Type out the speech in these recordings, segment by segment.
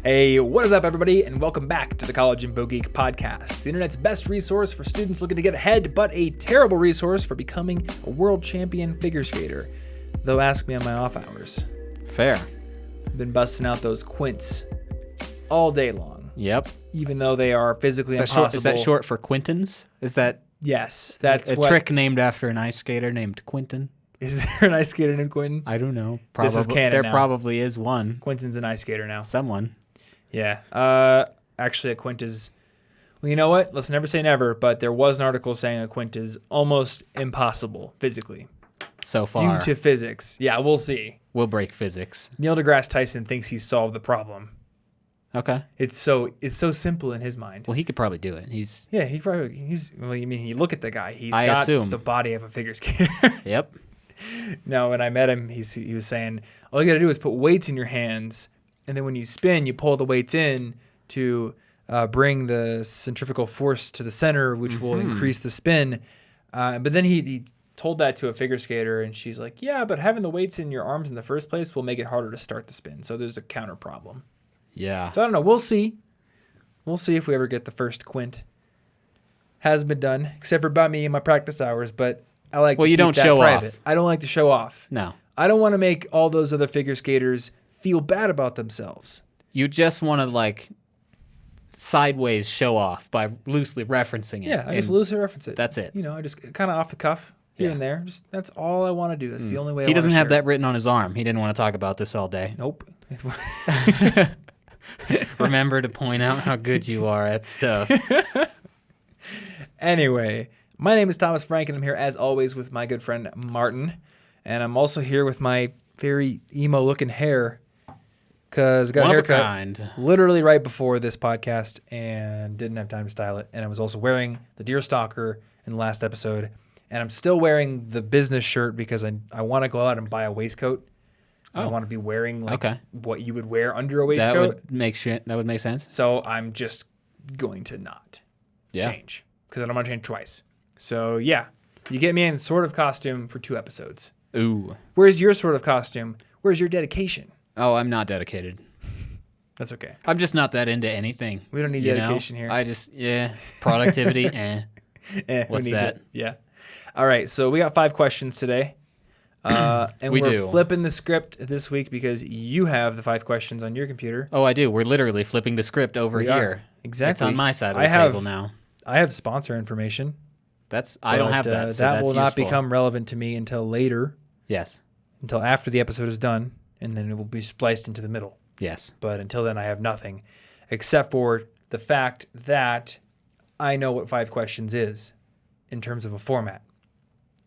Hey, what is up, everybody, and welcome back to the College Info Geek podcast, the internet's best resource for students looking to get ahead, but a terrible resource for becoming a world champion figure skater. Though ask me on my off hours. Fair. I've been busting out those quints all day long. Yep. Even though they are physically impossible. Is that short for Quintins? Is that Yes, that's a trick named after an ice skater named Quintin? Is there an ice skater named Quintin? I don't know. This is canon There now. probably is one. Quintin's an ice skater now. Someone. Yeah. Actually, a quint is... Well, you know what? Let's never say never, but there was an article saying a quint is almost impossible physically. So far. Due to physics. Yeah, we'll see. We'll break physics. Neil deGrasse Tyson thinks he's solved the problem. Okay. It's so simple in his mind. Well, he could probably do it. Well, you mean, you look at the guy. He's I got assume. the body of a figure skater. Yep. No, when I met him, he was saying, all you got to do is put weights in your hands, and then when you spin, you pull the weights in to bring the centrifugal force to the center, which will increase the spin. But then he told that to a figure skater, and she's like, yeah, but having the weights in your arms in the first place will make it harder to start the spin. So there's a counter problem. Yeah. So I don't know. We'll see. We'll see if we ever get the first quint. Hasn't been done, except for by me in my practice hours, but I like to keep don't that show private. off. I don't like to show off. No. I don't want to make all those other figure skaters feel bad about themselves. You just want to, sideways show off by loosely referencing it. Yeah, I just loosely reference it. That's it. You know, I just kind of off the cuff here and there. Just that's all I want to do. That's the only way I He want doesn't to have share that written on his arm. He didn't want to talk about this all day. Nope. Remember to point out how good you are at stuff. Anyway, my name is Thomas Frank, and I'm here as always with my good friend Martin. And I'm also here with my very emo-looking hair because I got a haircut literally right before this podcast and didn't have time to style it. And I was also wearing the deerstalker in the last episode. And I'm still wearing the business shirt because I want to go out and buy a waistcoat. I want to be wearing what you would wear under a waistcoat. That would make sense. So I'm just going to not change because I don't want to change twice. So yeah, you get me in sort of costume for 2 episodes. Ooh. Where's your sort of costume? Where's your dedication? Oh, I'm not dedicated. That's okay. I'm just not that into anything. We don't need dedication here. I just, productivity, What's that? Yeah. All right, so we got 5 questions today. And we're flipping the script this week because you have the 5 questions on your computer. Oh, I do. We're literally flipping the script over here. Exactly. It's on my side of the table now. I have sponsor information. I don't have that, so that will not become relevant to me until later. Yes. Until after the episode is done, and then it will be spliced into the middle. Yes. But until then, I have nothing, except for the fact that I know what 5 questions is in terms of a format.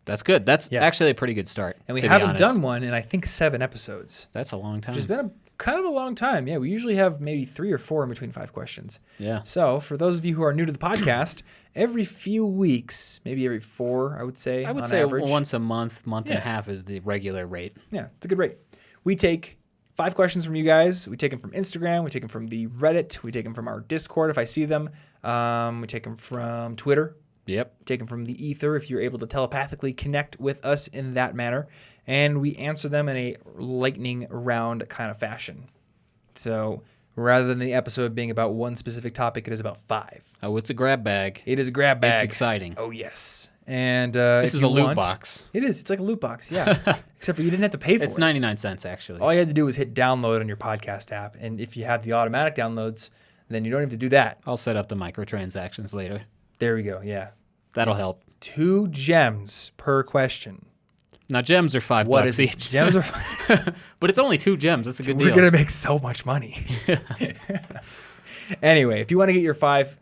That's good. That's actually a pretty good start. And we haven't done one in, I think, 7 episodes. That's a long time. Which has been kind of a long time. Yeah, we usually have maybe 3 or 4 in between 5 questions. Yeah. So for those of you who are new to the podcast, every few weeks, maybe every 4, I would say, on average. Once a month and a half is the regular rate. Yeah, it's a good rate. We take 5 questions from you guys. We take them from Instagram. We take them from the Reddit. We take them from our Discord if I see them. We take them from Twitter. Yep. Take them from the ether if you're able to telepathically connect with us in that manner. And we answer them in a lightning round kind of fashion. So rather than the episode being about one specific topic, it is about 5. Oh, it's a grab bag. It is a grab bag. It's exciting. Oh, yes. And this is a loot box. It is. It's like a loot box, yeah. Except for you didn't have to pay for it. It's 99 cents, actually. All you had to do was hit download on your podcast app. And if you have the automatic downloads, then you don't have to do that. I'll set up the microtransactions later. There we go, yeah. That'll help. 2 gems per question. Now, gems are $5 bucks each. Gems are but it's only 2 gems. That's a good deal. We're going to make so much money. Anyway, if you want to get your 5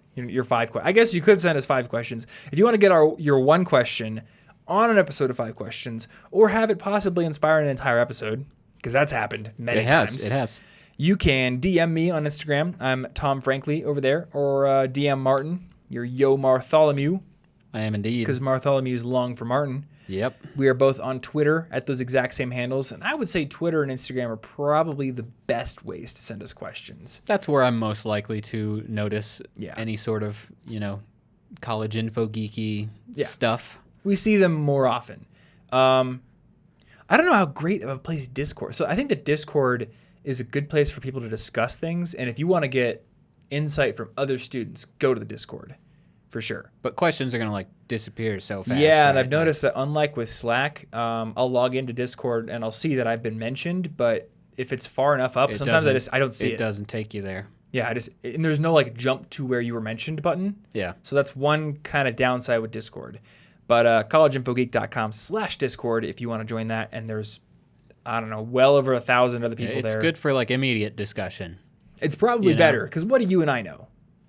I guess you could send us 5 questions. If you want to get your 1 question on an episode of 5 questions or have it possibly inspire an entire episode, because that's happened many times. It has. You can DM me on Instagram. I'm Tom Frankly over there. Or DM Martin. You're Yo Martholomew. I am indeed. Because Martholomew is long for Martin. Yep. We are both on Twitter at those exact same handles. And I would say Twitter and Instagram are probably the best ways to send us questions. That's where I'm most likely to notice any sort of, college info geeky stuff. We see them more often. I don't know how great of a place Discord. So I think that Discord is a good place for people to discuss things. And if you want to get insight from other students, go to the Discord for sure. But questions are going to like disappear so fast. Yeah, right? and I've noticed that unlike with Slack, I'll log into Discord and I'll see that I've been mentioned, but if it's far enough up, sometimes I don't see it. It doesn't take you there. Yeah, and there's no like jump to where you were mentioned button. Yeah. So that's one kind of downside with Discord. But collegeinfogeek.com/Discord if you want to join that. And there's, I don't know, well over 1,000 other people there. It's good for like immediate discussion. It's probably better because what do you and I know?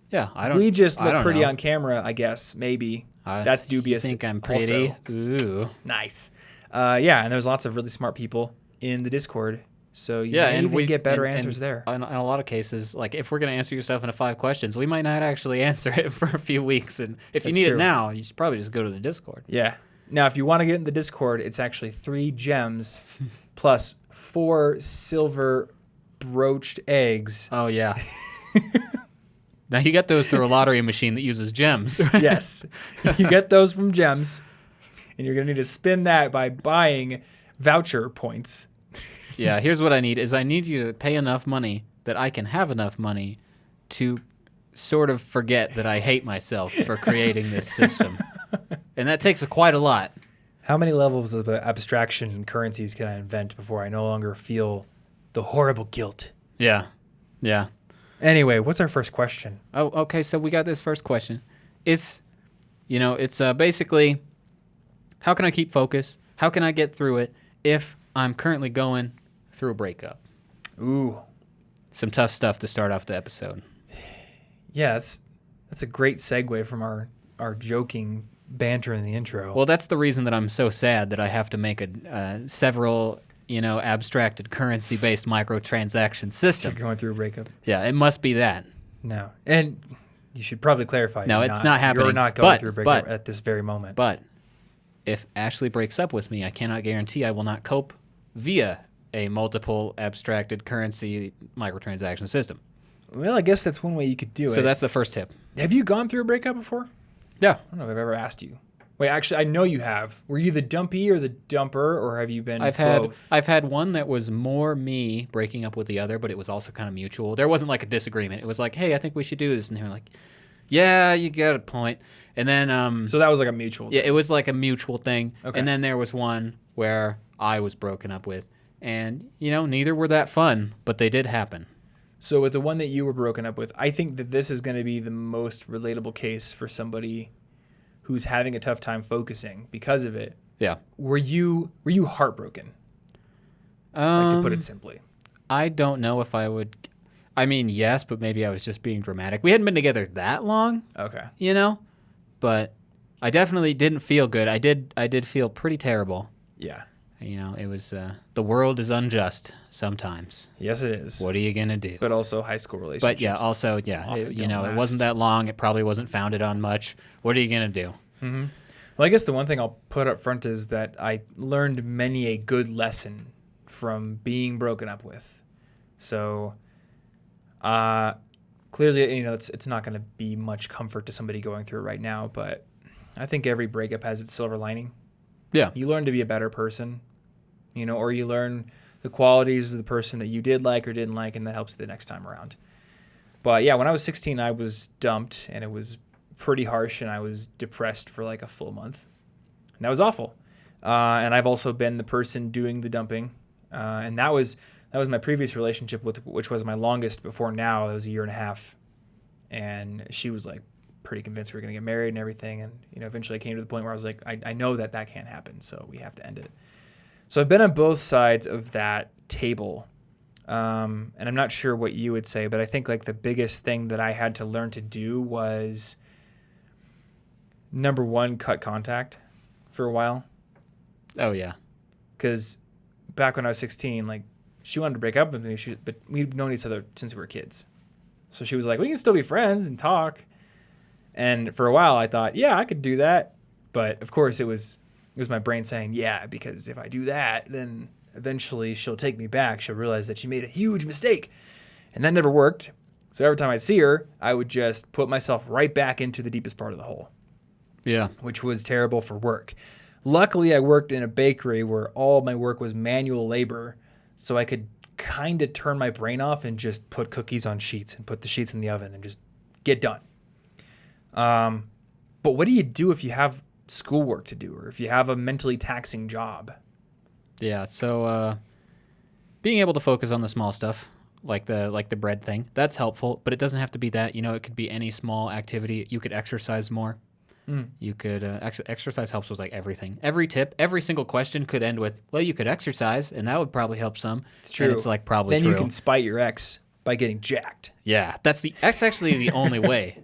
Yeah, We just look pretty on camera, I guess. Maybe that's dubious. You think I'm pretty? Also. Ooh, nice. Yeah, and there's lots of really smart people in the Discord. So you may even get better answers there. In a lot of cases, like if we're going to answer your stuff into 5 questions, we might not actually answer it for a few weeks. And if you need it now, you should probably just go to the Discord. Yeah. Now, if you want to get in the Discord, it's actually 3 gems plus 4 silver broached eggs. Oh, yeah. Now, you get those through a lottery machine that uses gems. Right? Yes. You get those from gems, and you're going to need to spin that by buying voucher points. Yeah, here's what I need is I need you to pay enough money that I can have enough money to sort of forget that I hate myself for creating this system. And that takes quite a lot. How many levels of abstraction and currencies can I invent before I no longer feel the horrible guilt? Yeah. Yeah. Anyway, what's our first question? Oh, okay, so we got this first question. It's basically, how can I keep focus? How can I get through it if I'm currently going through a breakup? Ooh. Some tough stuff to start off the episode. Yeah, that's a great segue from our joking banter in the intro. Well, that's the reason that I'm so sad that I have to make several, abstracted currency-based microtransaction system. You're going through a breakup? Yeah, it must be that. No. And you should probably clarify. No, it's not happening. You're not going through a breakup at this very moment. But if Ashley breaks up with me, I cannot guarantee I will not cope via a multiple abstracted currency microtransaction system. Well, I guess that's one way you could do it. So that's the first tip. Have you gone through a breakup before? Yeah. I don't know if I've ever asked you. Wait, actually, I know you have. Were you the dumpy or the dumper, or have you been both? I've had one that was more me breaking up with the other, but it was also kind of mutual. There wasn't like a disagreement. It was like, hey, I think we should do this. And they were like, yeah, you got a point. And then... so that was like a mutual thing. Yeah, it was like a mutual thing. Okay. And then there was one where I was broken up with. And, neither were that fun, but they did happen. So with the one that you were broken up with, I think that this is going to be the most relatable case for somebody who's having a tough time focusing because of it. Yeah. Were you heartbroken? Like to put it simply. I don't know if I would... I mean, yes, but maybe I was just being dramatic. We hadn't been together that long. Okay. But I definitely didn't feel good. I did feel pretty terrible. Yeah. It was the world is unjust sometimes. Yes, it is. What are you gonna do? But also high school relationships. But yeah, also it wasn't that long. It probably wasn't founded on much. What are you gonna do? Mm-hmm. Well, I guess the one thing I'll put up front is that I learned many a good lesson from being broken up with. So, clearly, it's not going to be much comfort to somebody going through it right now. But I think every breakup has its silver lining. Yeah. You learn to be a better person, or you learn the qualities of the person that you did like or didn't like, and that helps the next time around. But yeah, when I was 16, I was dumped, and it was pretty harsh, and I was depressed for like a full month. And that was awful. And I've also been the person doing the dumping. And that was my previous relationship, which was my longest before now. It was 1.5 years. And she was like pretty convinced we were going to get married and everything. And, eventually I came to the point where I was like, I know that can't happen, so we have to end it. So I've been on both sides of that table. And I'm not sure what you would say, but I think like the biggest thing that I had to learn to do was, number one, cut contact for a while. Oh, yeah. Because back when I was 16, like, she wanted to break up with me, but we've known each other since we were kids. So she was like, we can still be friends and talk. And for a while, I thought, yeah, I could do that. But, of course, it was my brain saying, yeah, because if I do that, then eventually she'll take me back. She'll realize that she made a huge mistake. And that never worked. So every time I'd see her, I would just put myself right back into the deepest part of the hole. Yeah. Which was terrible for work. Luckily, I worked in a bakery where all my work was manual labor, so I could kind of turn my brain off and just put cookies on sheets and put the sheets in the oven and just get done. But what do you do if you have schoolwork to do or if you have a mentally taxing job? Yeah, so being able to focus on the small stuff, like the bread thing, that's helpful, but it doesn't have to be that. It could be any small activity. You could exercise more. You could exercise helps with like everything. Every tip, every single question could end with, well, you could exercise, and that would probably help some. It's true. And it's like probably then true. You can spite your ex by getting jacked. Yeah, that's actually the only way.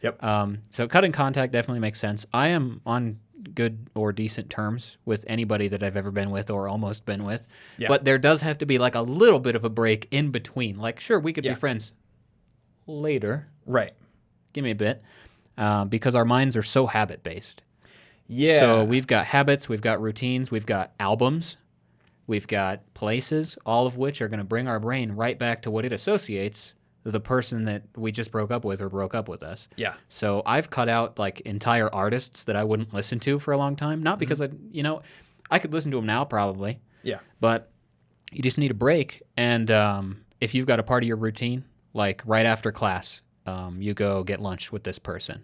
Yep. So cutting contact definitely makes sense. I am on good or decent terms with anybody that I've ever been with or almost been with. Yeah. But there does have to be like a little bit of a break in between. Like, sure, we could be friends later. Right. Give me a bit. Because our minds are so habit-based. Yeah. So we've got habits, we've got routines, we've got albums, we've got places, all of which are going to bring our brain right back to what it associates the person that we just broke up with or broke up with us. Yeah. So I've cut out like entire artists that I wouldn't listen to for a long time. Not because I could listen to them now probably. Yeah. But you just need a break. And if you've got a part of your routine, like right after class, you go get lunch with this person,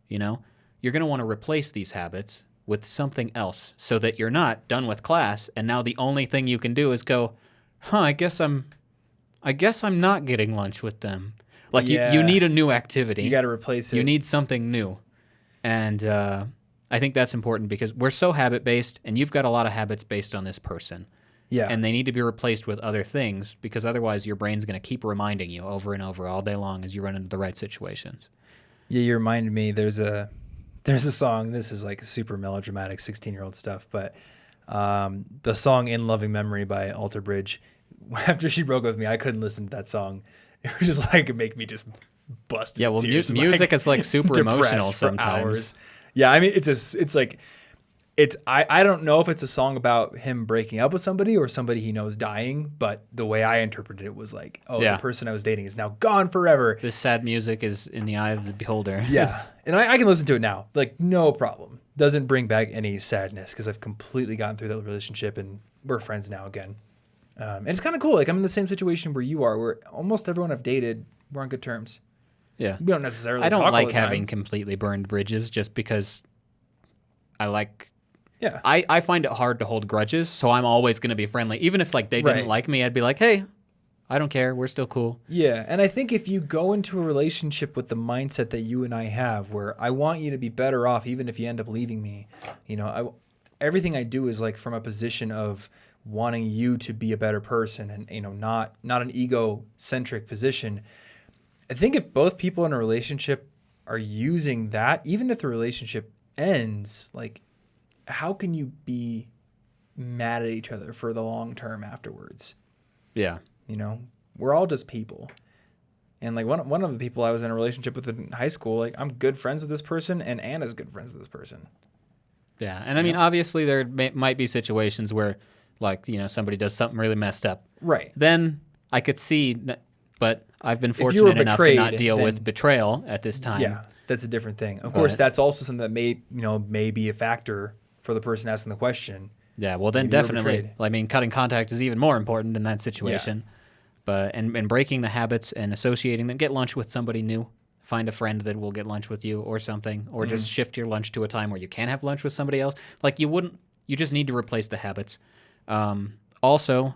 you're going to want to replace these habits with something else so that you're not done with class. And now the only thing you can do is go, I guess I'm not getting lunch with them. Like you need a new activity. You got to replace it. You need something new. And I think that's important because we're so habit-based and you've got a lot of habits based on this person. Yeah. And they need to be replaced with other things because otherwise your brain's going to keep reminding you over and over all day long as you run into the right situations. Yeah, you reminded me there's a song, this is like super melodramatic 16-year-old stuff, but the song In Loving Memory by Alter Bridge, after she broke up with me, I couldn't listen to that song. It was just like, it make me just bust. Yeah, well, music is like super emotional sometimes. Yeah, I mean, I don't know if it's a song about him breaking up with somebody or somebody he knows dying, but the way I interpreted it was like, the person I was dating is now gone forever. This sad music is in the eye of the beholder. Yeah, and I can listen to it now, like no problem. Doesn't bring back any sadness because I've completely gotten through that relationship and we're friends now again. And it's kind of cool. Like I'm in the same situation where you are, where almost everyone I've dated, we're on good terms. Yeah. We don't necessarily I don't talk like all the time. having completely burned bridges just because I like... Yeah. I find it hard to hold grudges, so I'm always going to be friendly. Even if like they didn't like me, I'd be like, hey, I don't care. We're still cool. Yeah, and I think if you go into a relationship with the mindset that you and I have, where I want you to be better off even if you end up leaving me, everything I do is like from a position of wanting you to be a better person and, not an egocentric position. I think if both people in a relationship are using that, even if the relationship ends, like, how can you be mad at each other for the long term afterwards? Yeah. We're all just people. And like one of the people I was in a relationship with in high school, like I'm good friends with this person and Anna's good friends with this person. Yeah. And I mean, obviously there might be situations where like, somebody does something really messed up. Right. Then I could see, but I've been fortunate enough to not deal with betrayal at this time. Yeah. That's a different thing. Of course, that's also something that may be a factor for the person asking the question. Yeah, well then definitely. I mean, cutting contact is even more important in that situation. Yeah. But and breaking the habits and associating them, get lunch with somebody new. Find a friend that will get lunch with you or something, or just shift your lunch to a time where you can have lunch with somebody else. Like you just need to replace the habits. Also,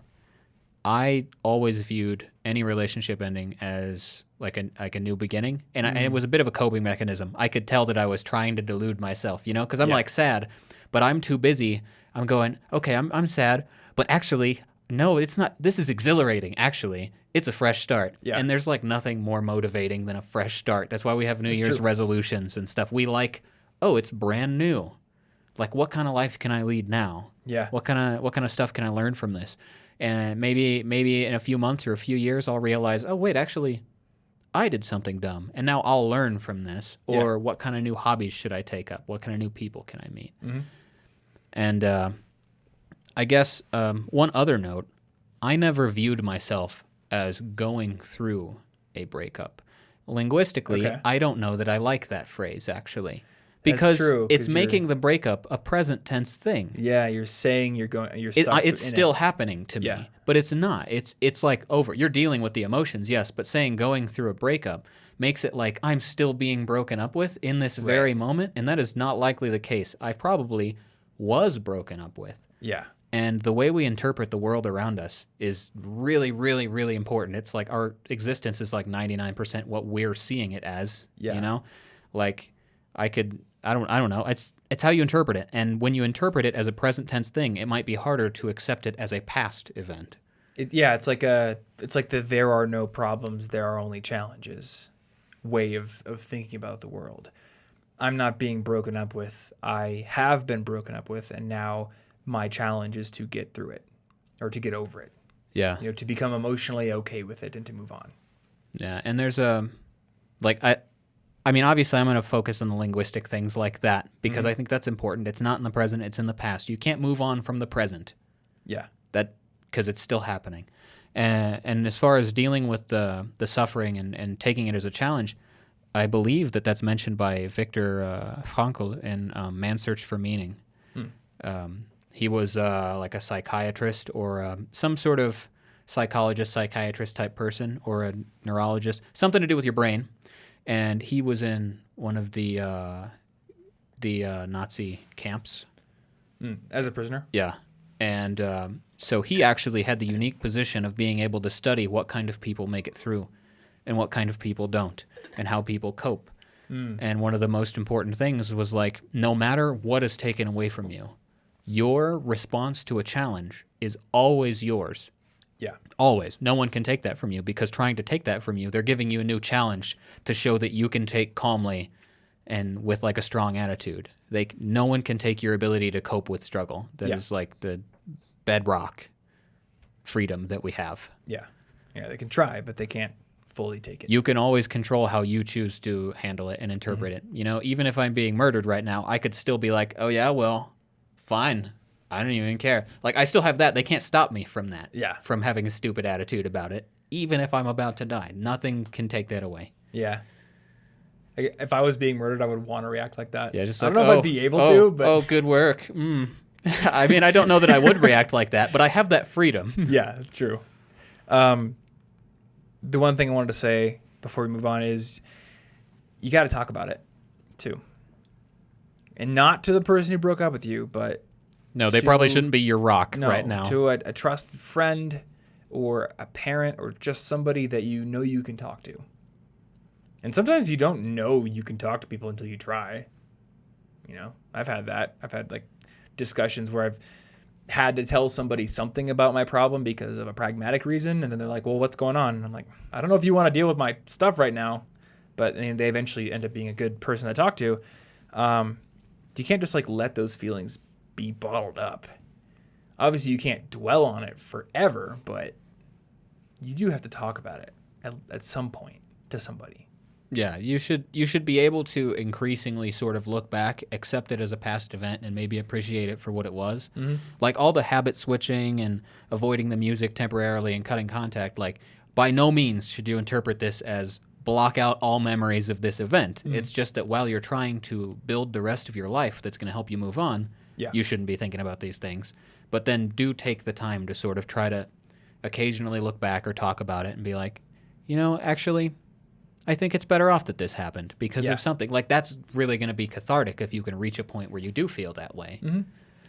I always viewed any relationship ending as like a new beginning, and it was a bit of a coping mechanism. I could tell that I was trying to delude myself, because I'm like sad, but I'm too busy. I'm going, okay, I'm sad, but actually, no, it's not. This is exhilarating. Actually, it's a fresh start, and there's like nothing more motivating than a fresh start. That's why we have New Year's resolutions and stuff. We like, it's brand new. Like, what kind of life can I lead now? Yeah. What kind of stuff can I learn from this? And maybe in a few months or a few years, I'll realize, oh wait, actually, I did something dumb, and now I'll learn from this. Or what kind of new hobbies should I take up? What kind of new people can I meet? Mm-hmm. And I guess one other note, I never viewed myself as going through a breakup. Linguistically, I don't know that I like that phrase, actually. Because true, it's making the breakup a present tense thing. Yeah, you're saying you're stuck It's still happening to Yeah. me, but it's not. It's like over. You're dealing with the emotions, yes, but saying going through a breakup makes it like I'm still being broken up with in this very moment, and that is not likely the case. I probably was broken up with. Yeah. And the way we interpret the world around us is really, really, really important. It's like our existence is like 99% what we're seeing it as. Yeah. You know, like I don't know. It's how you interpret it. And when you interpret it as a present tense thing, it might be harder to accept it as a past event. It's like the there are no problems, there are only challenges way of thinking about the world. I'm not being broken up with. I have been broken up with, and now my challenge is to get through it or to get over it. Yeah. You know, to become emotionally okay with it and to move on. Yeah. And there's I mean, obviously, I'm going to focus on the linguistic things like that because I think that's important. It's not in the present, it's in the past. You can't move on from the present. Yeah. Because it's still happening. And as far as dealing with the suffering and taking it as a challenge, I believe that's mentioned by Viktor Frankl in Man's Search for Meaning. He was like a psychiatrist or some sort of psychologist, psychiatrist type person or a neurologist, something to do with your brain. And he was in one of the Nazi camps. As a prisoner? Yeah. And so he actually had the unique position of being able to study what kind of people make it through and what kind of people don't and how people cope. And one of the most important things was like, no matter what is taken away from you, your response to a challenge is always yours. Yeah. Always. No one can take that from you because trying to take that from you, they're giving you a new challenge to show that you can take calmly and with like a strong attitude. No one can take your ability to cope with struggle. That is like the bedrock freedom that we have. Yeah. Yeah, they can try, but they can't fully take it. You can always control how you choose to handle it and interpret it. You know, even if I'm being murdered right now, I could still be like, oh yeah, well, fine. I don't even care. Like, I still have that. They can't stop me from that. Yeah. From having a stupid attitude about it. Even if I'm about to die. Nothing can take that away. Yeah. If I was being murdered, I would want to react like that. Yeah, just I like, don't know if I'd be able to, but... Oh, good work. I mean, I don't know that I would react like that, but I have that freedom. Yeah, that's true. The one thing I wanted to say before we move on is you got to talk about it, too. And not to the person who broke up with you, but... No, they probably shouldn't be your rock right now. To a trusted friend or a parent or just somebody that you know you can talk to. And sometimes you don't know you can talk to people until you try. You know, I've had that. I've had like discussions where I've had to tell somebody something about my problem because of a pragmatic reason. And then they're like, well, what's going on? And I'm like, I don't know if you want to deal with my stuff right now. But they eventually end up being a good person to talk to. You can't just like let those feelings be bottled up. Obviously, you can't dwell on it forever, but you do have to talk about it at some point to somebody. Yeah, you should be able to increasingly sort of look back, accept it as a past event, and maybe appreciate it for what it was. Mm-hmm. Like all the habit switching and avoiding the music temporarily and cutting contact, like by no means should you interpret this as block out all memories of this event. Mm-hmm. It's just that while you're trying to build the rest of your life that's going to help you move on, you shouldn't be thinking about these things. But then do take the time to sort of try to occasionally look back or talk about it and be like, you know, actually, I think it's better off that this happened because of something. Like, that's really going to be cathartic if you can reach a point where you do feel that way. Mm-hmm.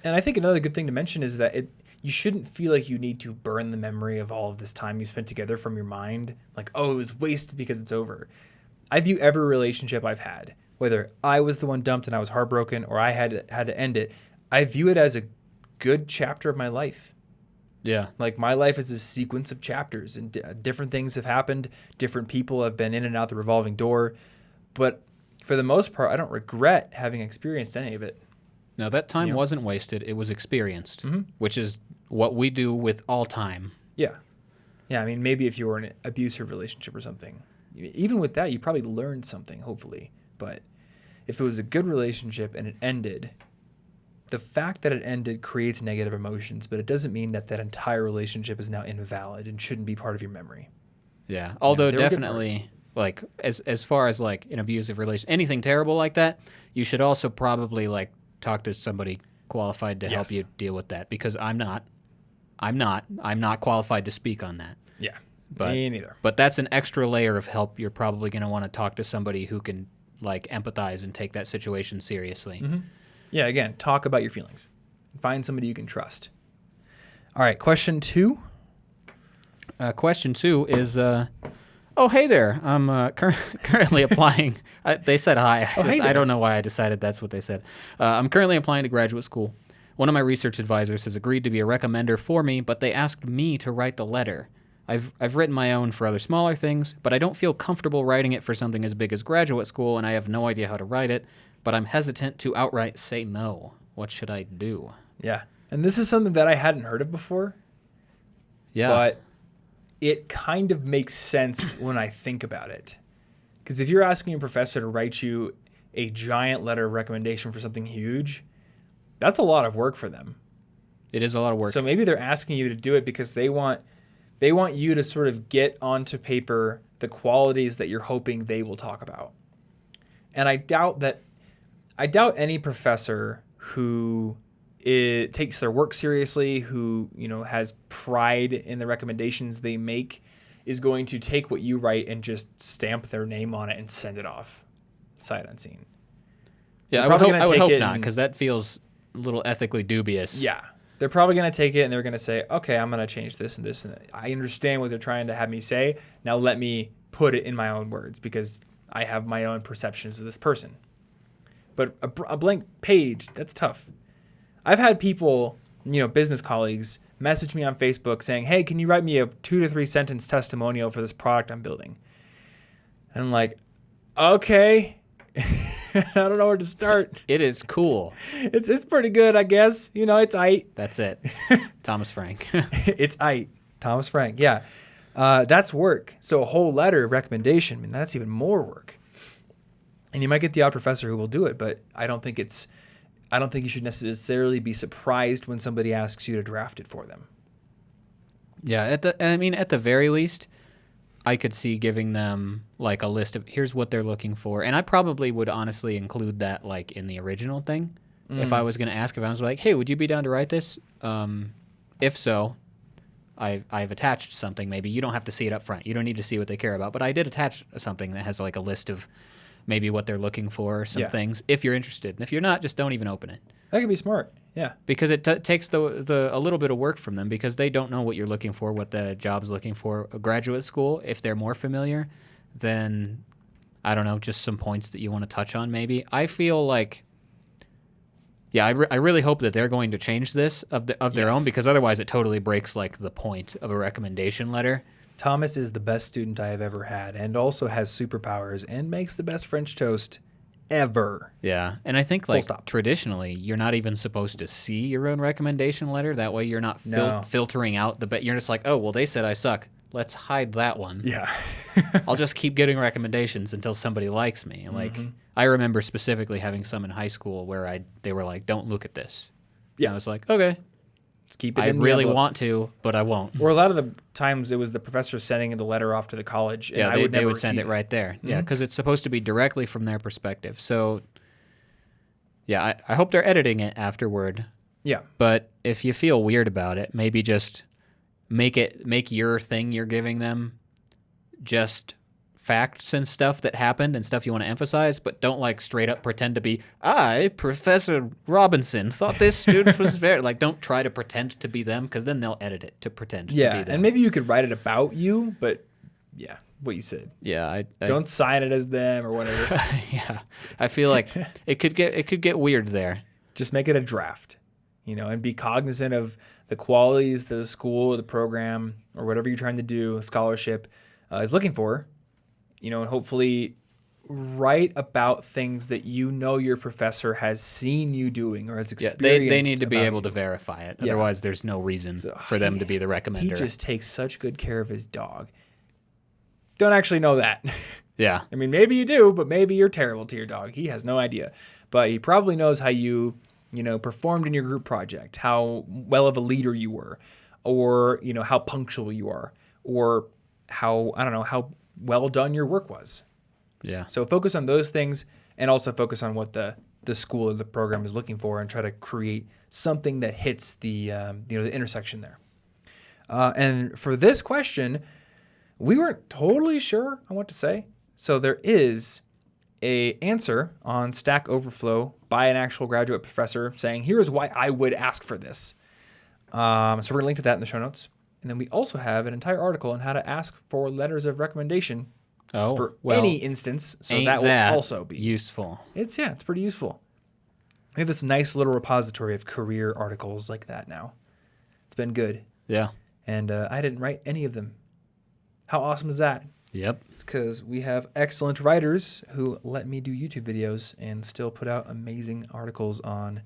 And I think another good thing to mention is that you shouldn't feel like you need to burn the memory of all of this time you spent together from your mind. Like, oh, it was wasted because it's over. I view every relationship I've had, whether I was the one dumped and I was heartbroken or I had to end it, I view it as a good chapter of my life. Yeah. Like, my life is a sequence of chapters, and different things have happened. Different people have been in and out the revolving door. But for the most part, I don't regret having experienced any of it. No, that time wasn't wasted. It was experienced, which is what we do with all time. Yeah. Yeah, I mean, maybe if you were in an abusive relationship or something, even with that, you probably learned something, hopefully. But if it was a good relationship and it ended, the fact that it ended creates negative emotions, but it doesn't mean that that entire relationship is now invalid and shouldn't be part of your memory. Yeah, although definitely like as far as like an abusive relation, anything terrible like that, you should also probably like talk to somebody qualified to help you deal with that, because I'm not qualified to speak on that. Yeah, but, me neither. But that's an extra layer of help. You're probably going to want to talk to somebody who can like empathize and take that situation seriously. Mm-hmm. Yeah, again, talk about your feelings. Find somebody you can trust. All right, question 2. Question 2 is, oh, hey there. I'm currently applying. They said hi. I don't know why I decided that's what they said. I'm currently applying to graduate school. One of my research advisors has agreed to be a recommender for me, but they asked me to write the letter. I've written my own for other smaller things, but I don't feel comfortable writing it for something as big as graduate school, and I have no idea how to write it, but I'm hesitant to outright say no. What should I do? Yeah, and this is something that I hadn't heard of before. Yeah. But it kind of makes sense when I think about it. Because if you're asking a professor to write you a giant letter of recommendation for something huge, that's a lot of work for them. It is a lot of work. So maybe they're asking you to do it because they want you to sort of get onto paper the qualities that you're hoping they will talk about. And I doubt any professor who takes their work seriously, who has pride in the recommendations they make, is going to take what you write and just stamp their name on it and send it off sight unseen. Yeah, I would hope not, because that feels a little ethically dubious. Yeah. They're probably going to take it and they're going to say, okay, I'm going to change this and this. And I understand what they're trying to have me say. Now let me put it in my own words because I have my own perceptions of this person. But a blank page, that's tough. I've had people, business colleagues, message me on Facebook saying, hey, can you write me a 2 to 3 sentence testimonial for this product I'm building? And I'm like, okay. I don't know where to start. It is cool. It's pretty good, I guess. It's aight. That's it. Thomas Frank. It's aight. Thomas Frank, yeah. That's work. So a whole letter of recommendation, that's even more work. And you might get the odd professor who will do it, but I don't think you should necessarily be surprised when somebody asks you to draft it for them. Yeah, at the very least, I could see giving them like a list of here's what they're looking for, and I probably would honestly include that like in the original thing. If I was going to ask, if I was like, hey, would you be down to write this? If so, I've attached something. Maybe you don't have to see it up front. You don't need to see what they care about, but I did attach something that has like a list of maybe what they're looking for, some things, if you're interested. And if you're not, just don't even open it. That could be smart, yeah. Because it takes a little bit of work from them, because they don't know what you're looking for, what the job's looking for. A graduate school, if they're more familiar, then, I don't know, just some points that you want to touch on maybe. I feel like, I really hope that they're going to change this of their own, because otherwise it totally breaks like the point of a recommendation letter. Thomas is the best student I have ever had, and also has superpowers and makes the best French toast ever. Yeah, and I think like traditionally, you're not even supposed to see your own recommendation letter. That way, you're not filtering out the. You're just like, oh well, they said I suck. Let's hide that one. Yeah, I'll just keep getting recommendations until somebody likes me. Like I remember specifically having some in high school where they were like, don't look at this. Yeah, and I was like, okay. Just keep it I really want to, but I won't. Or a lot of the times it was the professor sending the letter off to the college. And they would send it right there. Mm-hmm. Yeah, because it's supposed to be directly from their perspective. So, yeah, I hope they're editing it afterward. Yeah. But if you feel weird about it, maybe just make your thing you're giving them just facts and stuff that happened and stuff you want to emphasize, but don't like straight up pretend to be, Professor Robinson thought this student was very, like, don't try to pretend to be them, because then they'll edit it to pretend to be them. And maybe you could write it about you, but yeah, what you said. Yeah, I don't sign it as them or whatever. Yeah, I feel like it could get weird there. Just make it a draft, and be cognizant of the qualities that the school or the program or whatever you're trying to do, a scholarship, is looking for. And hopefully write about things that your professor has seen you doing or has experienced. Yeah, they need to be able to verify it. Yeah. Otherwise, there's no reason for them to be the recommender. He just takes such good care of his dog. Don't actually know that. Yeah. I mean, maybe you do, but maybe you're terrible to your dog. He has no idea. But he probably knows how you performed in your group project, how well of a leader you were, or, how punctual you are, or how well done your work was. Yeah. So focus on those things, and also focus on what the school or the program is looking for, and try to create something that hits the the intersection there. And for this question, we weren't totally sure on what to say. So there is a answer on Stack Overflow by an actual graduate professor saying, here's why I would ask for this. So we're going to link to that in the show notes. And then we also have an entire article on how to ask for letters of recommendation for any instance. So that will also be useful. It's pretty useful. We have this nice little repository of career articles like that now. It's been good. Yeah. And I didn't write any of them. How awesome is that? Yep. It's because we have excellent writers who let me do YouTube videos and still put out amazing articles on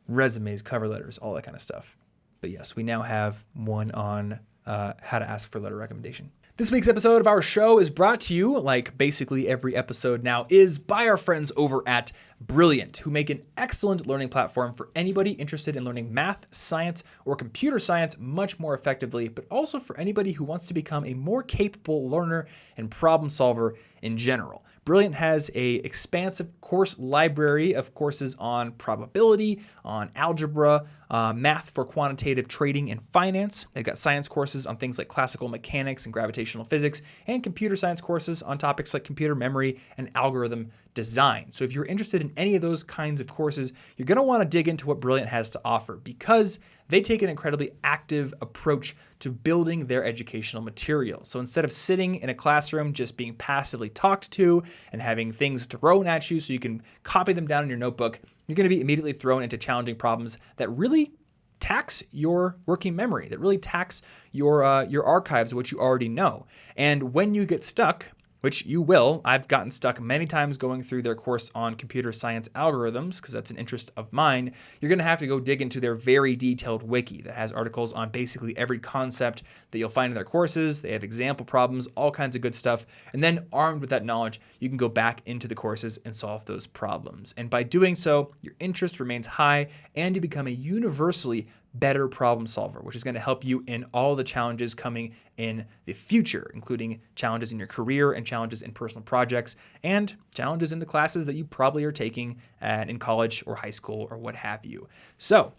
resumes, cover letters, all that kind of stuff. But yes, we now have one on how to ask for letter recommendation. This week's episode of our show is brought to you, like basically every episode now is, by our friends over at Brilliant, who make an excellent learning platform for anybody interested in learning math, science, or computer science much more effectively, but also for anybody who wants to become a more capable learner and problem solver in general. Brilliant has an expansive course library of courses on probability, on algebra, math for quantitative trading and finance. They've got science courses on things like classical mechanics and gravitational physics, and computer science courses on topics like computer memory and algorithm design. So if you're interested in any of those kinds of courses, you're going to want to dig into what Brilliant has to offer, because they take an incredibly active approach to building their educational material. So instead of sitting in a classroom just being passively talked to and having things thrown at you so you can copy them down in your notebook, you're going to be immediately thrown into challenging problems that really tax your working memory, that really tax your archives of what you already know. And when you get stuck, which you will, I've gotten stuck many times going through their course on computer science algorithms, because that's an interest of mine, you're going to have to go dig into their very detailed wiki that has articles on basically every concept that you'll find in their courses. They have example problems, all kinds of good stuff. And then armed with that knowledge, you can go back into the courses and solve those problems. And by doing so, your interest remains high and you become a universally better problem solver, which is going to help you in all the challenges coming in the future, including challenges in your career and challenges in personal projects and challenges in the classes that you probably are taking in college or high school or what have you. So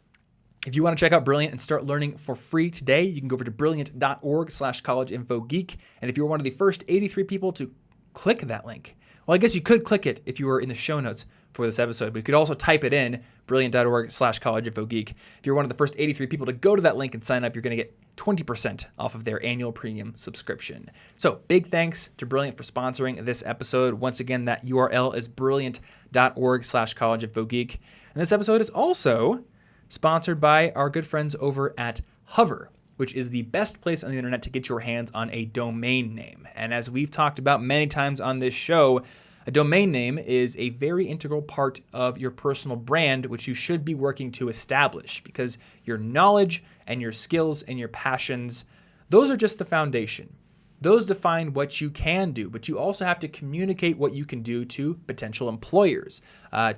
if you want to check out Brilliant and start learning for free today, you can go over to brilliant.org/college-info-geek. And if you're one of the first 83 people to click that link, well, I guess you could click it if you were in the show notes for this episode, but you could also type it in, brilliant.org/college-info-geek. If you're one of the first 83 people to go to that link and sign up, you're going to get 20% off of their annual premium subscription. So big thanks to Brilliant for sponsoring this episode. Once again, that URL is brilliant.org/college-info-geek. And this episode is also sponsored by our good friends over at Hover, which is the best place on the internet to get your hands on a domain name. And as we've talked about many times on this show, a domain name is a very integral part of your personal brand, which you should be working to establish, because your knowledge and your skills and your passions, those are just the foundation. Those define what you can do, but you also have to communicate what you can do to potential employers,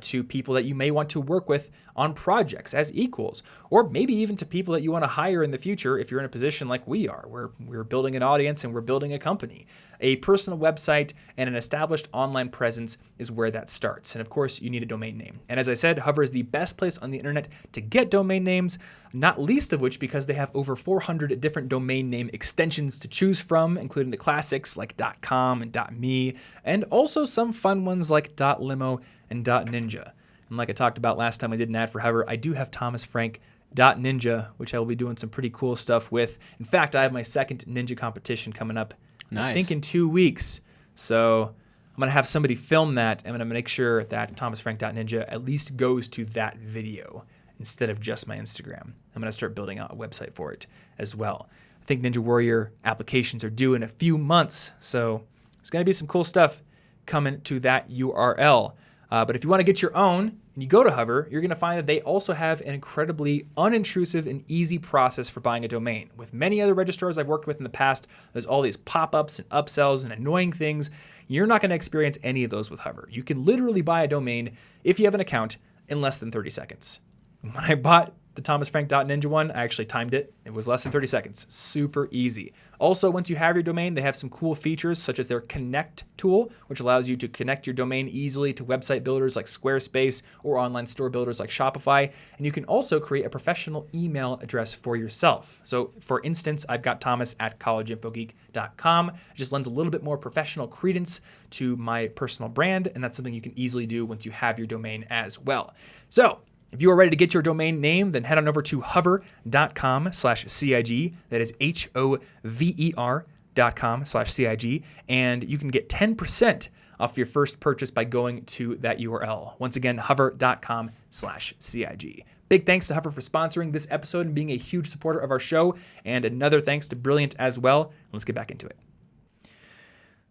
to people that you may want to work with on projects as equals, or maybe even to people that you want to hire in the future if you're in a position like we are, where we're building an audience and we're building a company. A personal website and an established online presence is where that starts. And of course, you need a domain name. And as I said, Hover is the best place on the internet to get domain names, not least of which because they have over 400 different domain name extensions to choose from, including the classics like .com and .me, and also some fun ones like .limo and .ninja. And like I talked about last time I did an ad for Hover, I do have thomasfrank.ninja, which I will be doing some pretty cool stuff with. In fact, I have my second ninja competition coming up, nice. I think in 2 weeks. So I'm going to have somebody film that, and I'm going to make sure that thomasfrank.ninja at least goes to that video instead of just my Instagram. I'm going to start building out a website for it as well. I think Ninja Warrior applications are due in a few months, so there's going to be some cool stuff coming to that URL. But if you want to get your own and you go to Hover, you're going to find that they also have an incredibly unintrusive and easy process for buying a domain. With many other registrars I've worked with in the past, there's all these pop-ups and upsells and annoying things. You're not going to experience any of those with Hover. You can literally buy a domain if you have an account in less than 30 seconds. When I bought the thomasfrank.ninja one, I actually timed it. It was less than 30 seconds. Super easy. Also, once you have your domain, they have some cool features such as their Connect tool, which allows you to connect your domain easily to website builders like Squarespace or online store builders like Shopify. And you can also create a professional email address for yourself. So for instance, I've got thomas@collegeinfogeek.com. It just lends a little bit more professional credence to my personal brand, and that's something you can easily do once you have your domain as well. So if you are ready to get your domain name, then head on over to hover.com/CIG. That is HOVER.com/CIG. And you can get 10% off your first purchase by going to that URL. Once again, hover.com/CIG. Big thanks to Hover for sponsoring this episode and being a huge supporter of our show. And another thanks to Brilliant as well. Let's get back into it.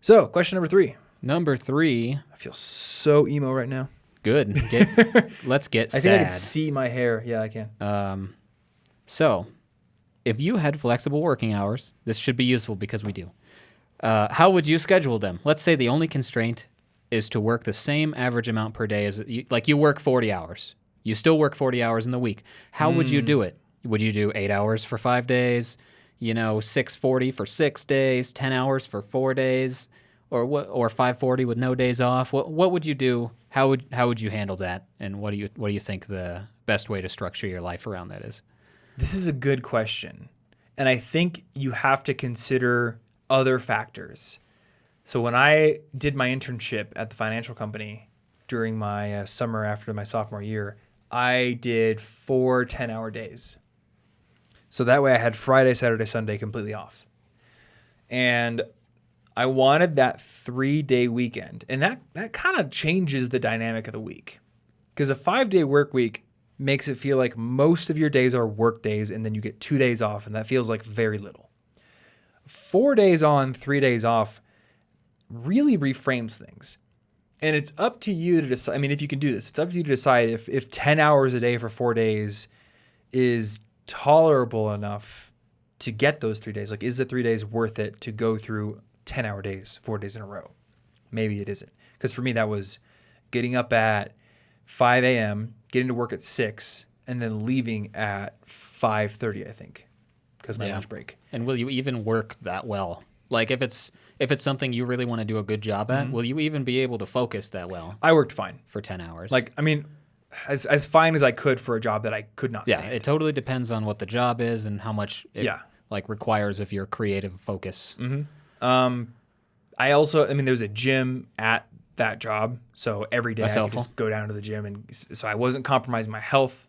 So, question number 3. Number 3. I feel so emo right now. Good. Let's get sad. I think I can see my hair. Yeah, I can. So, if you had flexible working hours, this should be useful because we do. How would you schedule them? Let's say the only constraint is to work the same average amount per day as you work 40 hours. You still work 40 hours in the week. How would you do it? Would you do 8 hours for 5 days? 640 for 6 days, 10 hours for 4 days, or 540 with no days off? What would you do? How would you handle that? And what do you think the best way to structure your life around that is? This is a good question. And I think you have to consider other factors. So when I did my internship at the financial company during my summer after my sophomore year, I did 4 10-hour days. So that way I had Friday, Saturday, Sunday completely off. And I wanted that 3-day weekend. And that kind of changes the dynamic of the week. Because a 5-day work week makes it feel like most of your days are work days and then you get 2 days off, and that feels like very little. 4 days on, 3 days off really reframes things. And it's up to you to decide. I mean, if you can do this, it's up to you to decide if 10 hours a day for 4 days is tolerable enough to get those 3 days. Like, is the 3 days worth it to go through 10-hour days, 4 days in a row? Maybe it isn't. Because for me, that was getting up at 5 a.m., getting to work at 6, and then leaving at 5:30, I think, because my lunch break. And will you even work that well? Like, if it's something you really want to do a good job at, will you even be able to focus that well? I worked fine for 10 hours. Like, I mean, as fine as I could for a job that I could not stand. Yeah, it totally depends on what the job is and how much it requires of your creative focus. Mm-hmm. There's a gym at that job, so every day I could just go down to the gym, and so I wasn't compromising my health.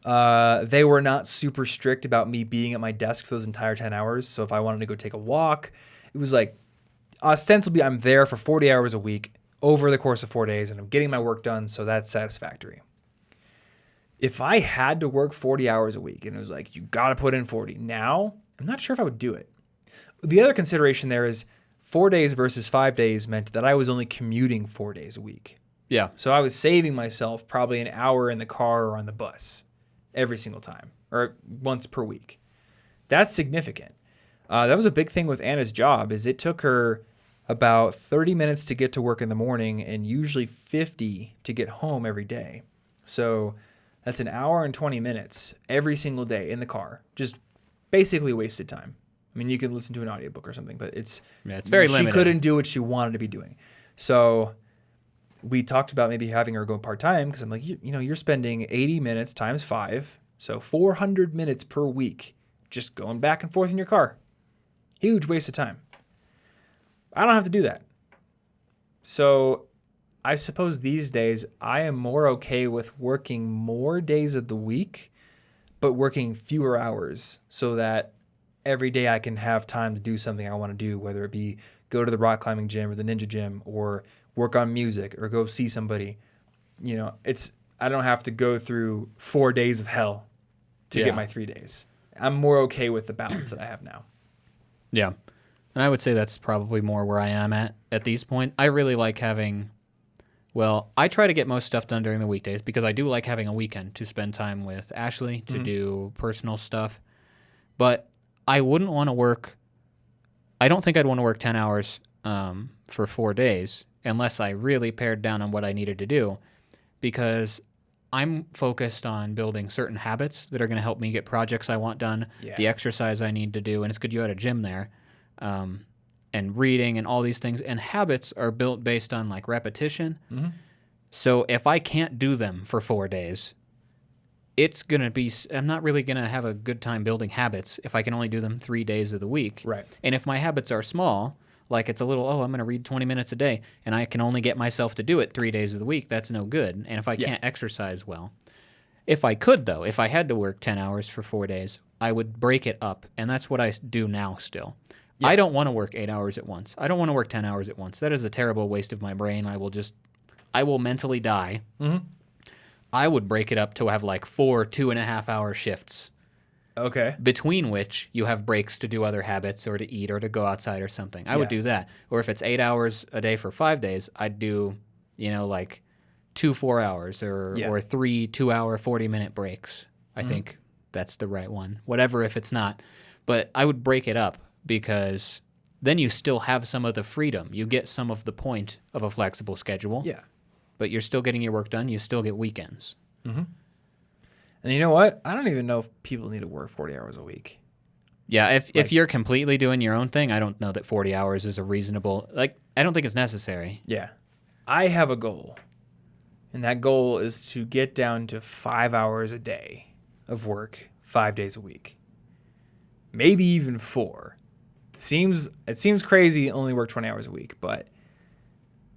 They were not super strict about me being at my desk for those entire 10 hours. So if I wanted to go take a walk, it was like, ostensibly I'm there for 40 hours a week over the course of 4 days, and I'm getting my work done, so that's satisfactory. If I had to work 40 hours a week and it was like, you got to put in 40, now I'm not sure if I would do it. The other consideration there is 4 days versus 5 days meant that I was only commuting 4 days a week. Yeah. So I was saving myself probably an hour in the car or on the bus every single time, or once per week. That's significant. That was a big thing with Anna's job, is it took her about 30 minutes to get to work in the morning and usually 50 to get home every day. So that's an hour and 20 minutes every single day in the car. Just basically wasted time. I mean, you can listen to an audiobook or something, but it's very limited. She couldn't do what she wanted to be doing. So we talked about maybe having her go part-time, because I'm like, you're spending 80 minutes times 5, so 400 minutes per week just going back and forth in your car. Huge waste of time. I don't have to do that. So I suppose these days I am more okay with working more days of the week, but working fewer hours, so that every day I can have time to do something I want to do, whether it be go to the rock climbing gym or the ninja gym, or work on music, or go see somebody. I don't have to go through 4 days of hell to get my 3 days. I'm more okay with the balance that I have now. Yeah. And I would say that's probably more where I am at this point. I really like having, I try to get most stuff done during the weekdays, because I do like having a weekend to spend time with Ashley to do personal stuff. But I wouldn't want to work, I don't think I'd want to work 10 hours for 4 days unless I really pared down on what I needed to do, because I'm focused on building certain habits that are going to help me get projects I want done, the exercise I need to do, and it's good you had a gym there, and reading and all these things. And habits are built based on like repetition. Mm-hmm. So if I can't do them for 4 days, it's going to be, I'm not really going to have a good time building habits if I can only do them 3 days of the week. Right. And if my habits are small, like it's a little, I'm going to read 20 minutes a day, and I can only get myself to do it 3 days of the week, that's no good. And if I can't exercise well, if I could though, if I had to work 10 hours for 4 days, I would break it up. And that's what I do now still. Yeah. I don't want to work 8 hours at once. I don't want to work 10 hours at once. That is a terrible waste of my brain. I will mentally die. Mm-hmm. I would break it up to have like 4 2.5-hour shifts. Okay. Between which you have breaks to do other habits or to eat or to go outside or something. I would do that. Or if it's 8 hours a day for 5 days, I'd do, like 2 4-hours or 3 2-hour 40-minute breaks. I think that's the right one. Whatever if it's not. But I would break it up because then you still have some of the freedom. You get some of the point of a flexible schedule. Yeah. But you're still getting your work done. You still get weekends. Mm-hmm. And you know what? I don't even know if people need to work 40 hours a week. Yeah, if you're completely doing your own thing, I don't know that 40 hours is a reasonable... I don't think it's necessary. Yeah. I have a goal. And that goal is to get down to 5 hours a day of work 5 days a week. Maybe even 4. It seems crazy to only work 20 hours a week, but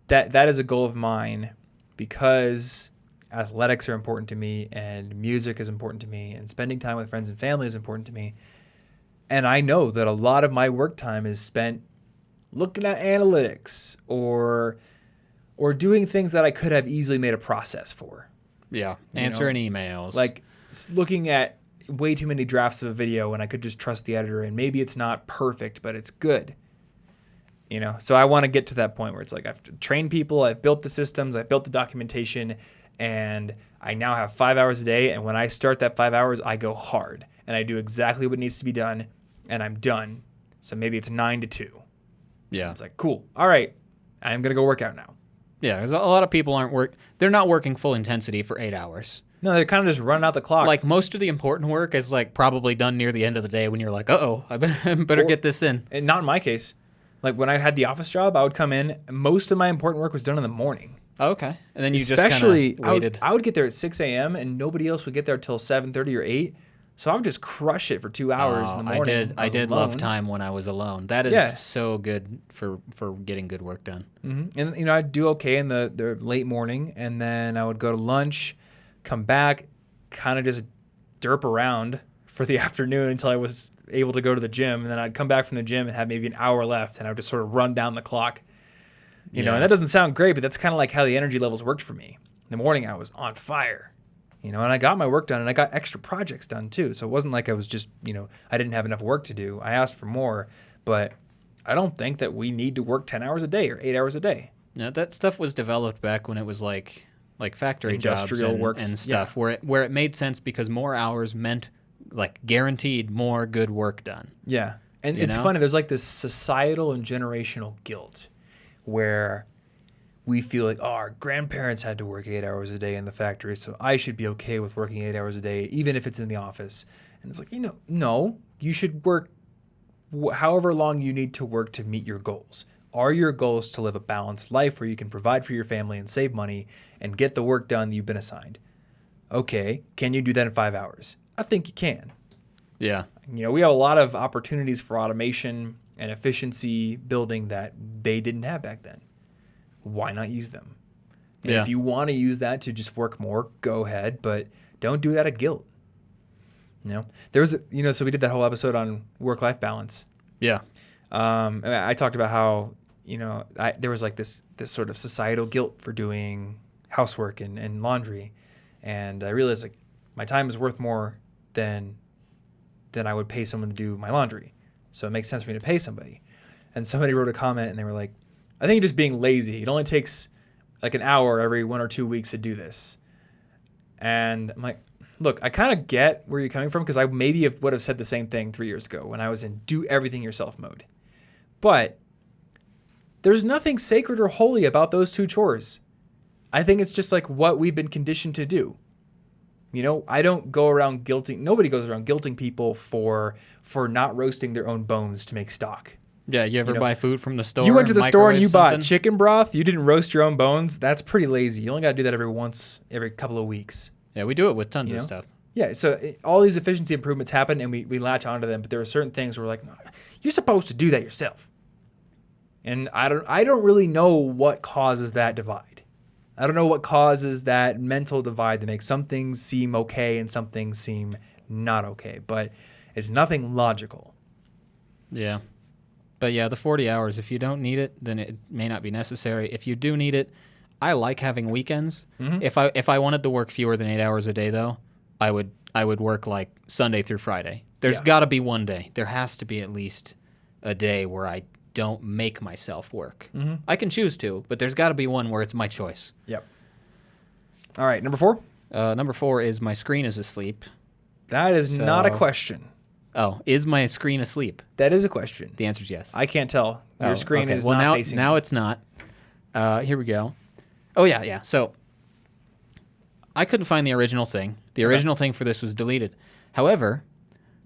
that is a goal of mine because athletics are important to me and music is important to me and spending time with friends and family is important to me. And I know that a lot of my work time is spent looking at analytics or doing things that I could have easily made a process for. Yeah, answering emails. Like looking at way too many drafts of a video when I could just trust the editor and maybe it's not perfect, but it's good. So I want to get to that point where it's like I've trained people, I've built the systems, I've built the documentation, and I now have 5 hours a day. And when I start that 5 hours, I go hard and I do exactly what needs to be done and I'm done. So maybe it's 9 to 2. Yeah. It's like, cool. All right. I'm going to go work out now. Yeah. Because a lot of people they're not working full intensity for 8 hours. No, they're kind of just running out the clock. Like most of the important work is like probably done near the end of the day when you're like, I better get this in. And not in my case. Like when I had the office job, I would come in. Most of my important work was done in the morning. Oh, okay. And then you just kind of waited. I would get there at 6 a.m. and nobody else would get there till 7:30 or 8. So I would just crush it for 2 hours in the morning. I did love time when I was alone. That is so good for getting good work done. Mm-hmm. And I'd do okay in the late morning, and then I would go to lunch, come back, kind of just derp around for the afternoon until I was able to go to the gym, and then I'd come back from the gym and have maybe an hour left, and I would just sort of run down the clock. And that doesn't sound great, but that's kind of like how the energy levels worked for me. In the morning, I was on fire, and I got my work done, and I got extra projects done too. So it wasn't like I was just, I didn't have enough work to do. I asked for more, but I don't think that we need to work 10 hours a day or 8 hours a day. No, that stuff was developed back when it was like factory industrial jobs and stuff, where it made sense because more hours meant like guaranteed more good work done. Yeah. And it's funny, there's like this societal and generational guilt where we feel like, our grandparents had to work 8 hours a day in the factory, so I should be okay with working 8 hours a day, even if it's in the office. And it's like, no, you should work however long you need to work to meet your goals. Are your goals to live a balanced life where you can provide for your family and save money and get the work done that you've been assigned? Okay, can you do that in 5 hours? I think you can. Yeah. We have a lot of opportunities for automation and efficiency building that they didn't have back then. Why not use them? And if you want to use that to just work more, go ahead, but don't do that at guilt. There was, so we did that whole episode on work-life balance. Yeah. I talked about how, there was like this sort of societal guilt for doing housework and laundry. And I realized like my time is worth more than I would pay someone to do my laundry. So it makes sense for me to pay somebody. And somebody wrote a comment and they were like, I think you're just being lazy. It only takes like an hour every 1 or 2 weeks to do this. And I'm like, look, I kind of get where you're coming from because I maybe would have said the same thing 3 years ago when I was in do everything yourself mode. But there's nothing sacred or holy about those two chores. I think it's just like what we've been conditioned to do. You know, I don't go around guilting. Nobody goes around guilting people for not roasting their own bones to make stock. Yeah, you ever buy food from the store? You went to the store and you something? bought chicken broth. You didn't roast your own bones. That's pretty lazy. You only got to do that every couple of weeks. Yeah, we do it with tons of stuff. Yeah, so all these efficiency improvements happen, and we latch onto them. But there are certain things where we're like, no, you're supposed to do that yourself. And I don't really know what causes that divide. I don't know what causes that mental divide that makes some things seem okay and some things seem not okay. But it's nothing logical. Yeah. But yeah, the 40 hours, if you don't need it, then it may not be necessary. If you do need it, I like having weekends. Mm-hmm. If I wanted to work fewer than 8 hours a day, though, I would work like Sunday through Friday. There's got to be one day. There has to be at least a day where I don't make myself work. Mm-hmm. I can choose to, but there's got to be one where it's my choice. Yep. All right, number 4? Number 4 is my screen is asleep. That is not a question. Oh, is my screen asleep? That is a question. The answer is yes. I can't tell. Your screen is not facing now it's not. Here we go. Oh, yeah. So I couldn't find the original thing. The original thing for this was deleted. However,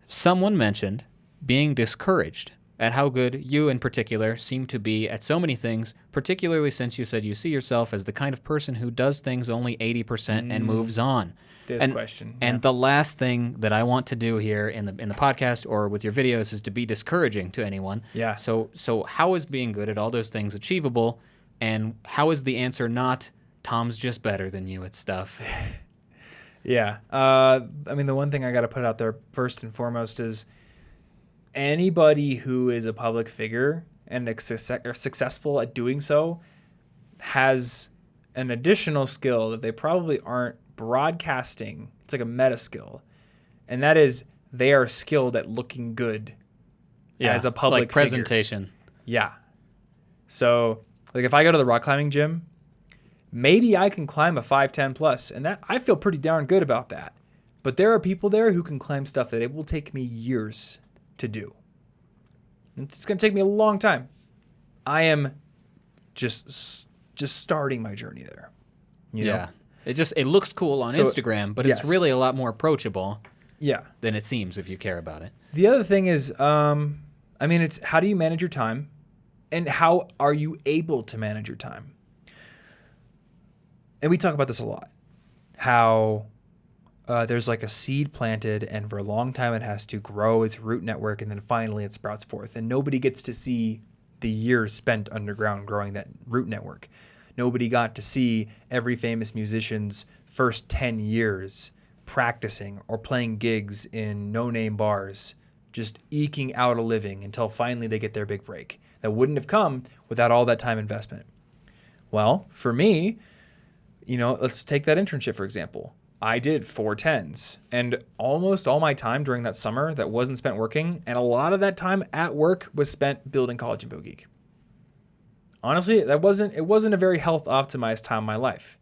someone mentioned being discouraged at how good you in particular seem to be at so many things, particularly since you said you see yourself as the kind of person who does things only 80% and moves on. Question. And the last thing that I want to do here in the podcast or with your videos is to be discouraging to anyone. Yeah. So how is being good at all those things achievable, and how is the answer not Tom's just better than you at stuff? Yeah. I mean, the one thing I got to put out there first and foremost is anybody who is a public figure and successful at doing so has an additional skill that they probably aren't broadcasting. It's like a meta skill, and that is they are skilled at looking good as a public like presentation figure. Yeah. So like if I go to the rock climbing gym, maybe I can climb a 5'10 plus, and that I feel pretty darn good about that. But there are people there who can climb stuff that it will take me years to do. It's going to take me a long time. I am just starting my journey there. You know? It looks cool on Instagram, but it's really a lot more approachable than it seems if you care about it. The other thing is, it's how do you manage your time, and how are you able to manage your time? And we talk about this a lot, how there's like a seed planted, and for a long time it has to grow its root network, and then finally it sprouts forth. And nobody gets to see the years spent underground growing that root network. Nobody got to see every famous musician's first 10 years practicing or playing gigs in no-name bars, just eking out a living until finally they get their big break. That wouldn't have come without all that time investment. Well, for me, let's take that internship, for example. I did 4 10s, and almost all my time during that summer that wasn't spent working, and a lot of that time at work was spent building College Info Geek. Honestly, it wasn't a very health optimized time in my life.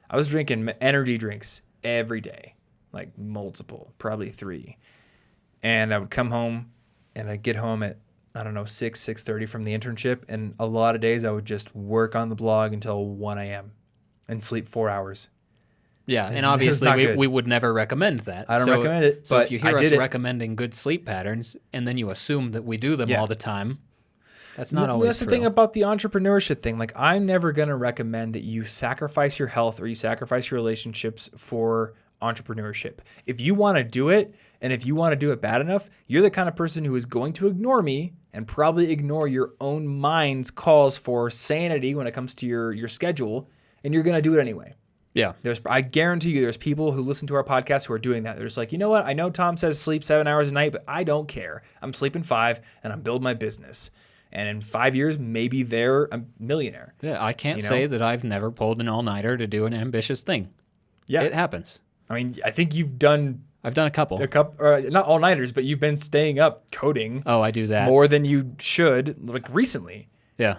I was drinking energy drinks every day, like multiple, probably 3. And I would come home, and I'd get home at 6:30 from the internship, and a lot of days I would just work on the blog until 1 a.m. and sleep 4 hours. Yeah, and obviously we would never recommend that. I don't recommend it. So if you hear us recommending good sleep patterns, and then you assume that we do them all the time, that's not always true. That's the thing about the entrepreneurship thing. Like, I'm never going to recommend that you sacrifice your health or you sacrifice your relationships for entrepreneurship. If you want to do it, and if you want to do it bad enough, you're the kind of person who is going to ignore me and probably ignore your own mind's calls for sanity when it comes to your schedule, and you're going to do it anyway. Yeah. I guarantee you there's people who listen to our podcast who are doing that. They're just like, you know what? I know Tom says sleep 7 hours a night, but I don't care. I'm sleeping 5, and I'm building my business. And in 5 years, maybe they're a millionaire. Yeah, I can't say that I've never pulled an all-nighter to do an ambitious thing. Yeah. It happens. I mean, I think you've done... I've done a couple. Not all-nighters, but you've been staying up coding. Oh, I do that. More than you should, like recently. Yeah.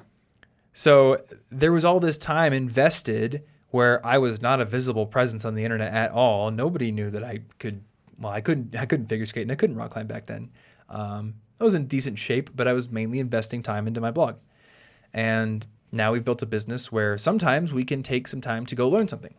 So there was all this time invested where I was not a visible presence on the internet at all. Nobody knew that I could... Well, I couldn't figure skate, and I couldn't rock climb back then. I was in decent shape, but I was mainly investing time into my blog. And now we've built a business where sometimes we can take some time to go learn something.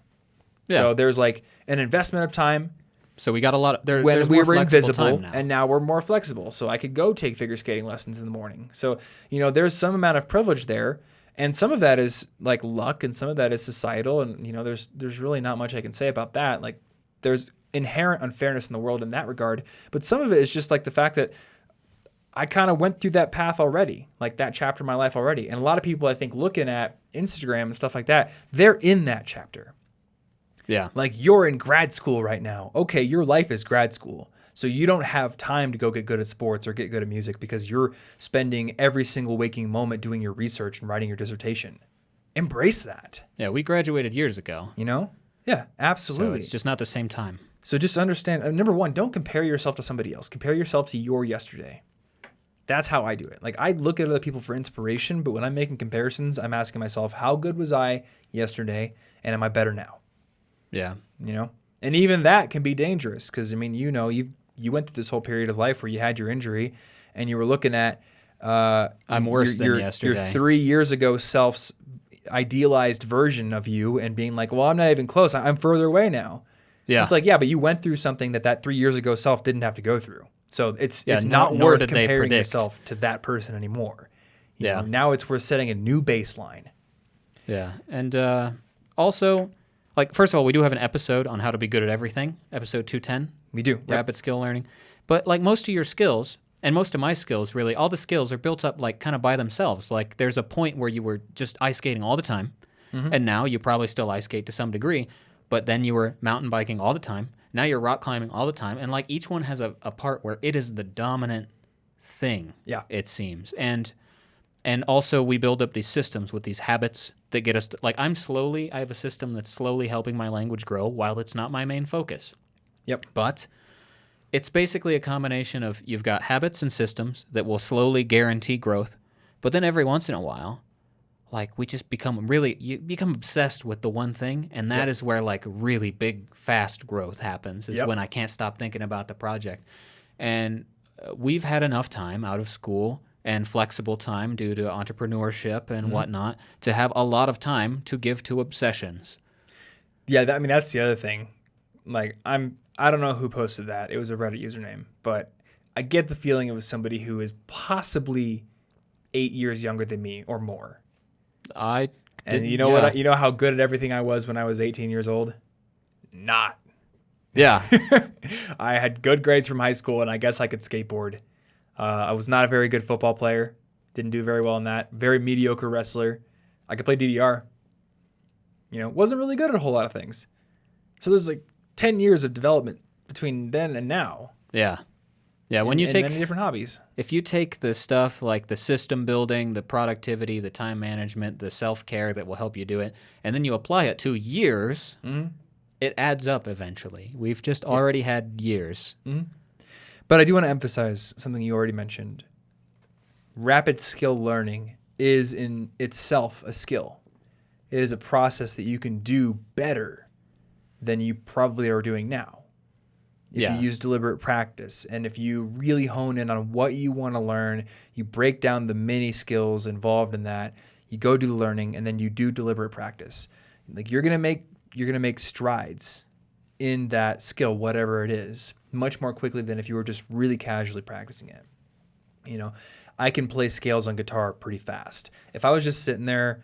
Yeah. So there's like an investment of time. So we got a lot of When there's we more were flexible invisible, time now. and now we're more flexible. So I could go take figure skating lessons in the morning. So, there's some amount of privilege there. And some of that is like luck, and some of that is societal. And, there's really not much I can say about that. Like, there's inherent unfairness in the world in that regard. But some of it is just like the fact that I kind of went through that path already, like that chapter of my life already. And a lot of people, I think, looking at Instagram and stuff like that, they're in that chapter. Yeah. Like, you're in grad school right now. Okay, your life is grad school. So you don't have time to go get good at sports or get good at music because you're spending every single waking moment doing your research and writing your dissertation. Embrace that. Yeah, we graduated years ago. Yeah, absolutely. So it's just not the same time. So just understand, number one, don't compare yourself to somebody else. Compare yourself to your yesterday. That's how I do it. Like, I look at other people for inspiration, but when I'm making comparisons, I'm asking myself, how good was I yesterday, and am I better now? Yeah. And even that can be dangerous because, you went through this whole period of life where you had your injury and you were looking at I'm worse than yesterday. Your 3 years ago self's idealized version of you and being like, well, I'm not even close. I'm further away now. Yeah. It's like, yeah, but you went through something that 3 years ago self didn't have to go through. So it's not nor worth did they comparing predict. yourself to that person anymore. Yeah. Now it's worth setting a new baseline. Yeah. And also, like, first of all, we do have an episode on how to be good at everything, episode 210. We do. Rapid skill learning. But like most of your skills, and most of my skills, really, all the skills are built up like kind of by themselves. Like, there's a point where you were just ice skating all the time, and now you probably still ice skate to some degree, but then you were mountain biking all the time. Now you're rock climbing all the time, and like each one has a part where it is the dominant thing. Yeah. It seems. And also we build up these systems with these habits that get us like I have a system that's slowly helping my language grow while it's not my main focus. Yep. But it's basically a combination of you've got habits and systems that will slowly guarantee growth, but then every once in a while, like you become obsessed with the one thing, and that is where like really big, fast growth happens, is when I can't stop thinking about the project. And we've had enough time out of school and flexible time due to entrepreneurship and whatnot to have a lot of time to give to obsessions. Yeah, that's the other thing. Like, I don't know who posted that. It was a Reddit username, but I get the feeling it was somebody who is possibly 8 years younger than me or more. What? You know how good at everything I was when I was 18 years old? Not. Yeah. I had good grades from high school, and I guess I could skateboard. I was not a very good football player. Didn't do very well in that. Very mediocre wrestler. I could play DDR. Wasn't really good at a whole lot of things. So there's like 10 years of development between then and now. Yeah. Yeah, when you take many different hobbies. If you take the stuff like the system building, the productivity, the time management, the self-care that will help you do it, and then you apply it to years, it adds up eventually. We've just already had years. Mm-hmm. But I do want to emphasize something you already mentioned. Rapid skill learning is in itself a skill. It is a process that you can do better than you probably are doing now. If you use deliberate practice, and if you really hone in on what you want to learn, you break down the many skills involved in that, you go do the learning, and then you do deliberate practice. Like, you're gonna make strides in that skill, whatever it is, much more quickly than if you were just really casually practicing it. I can play scales on guitar pretty fast. If I was just sitting there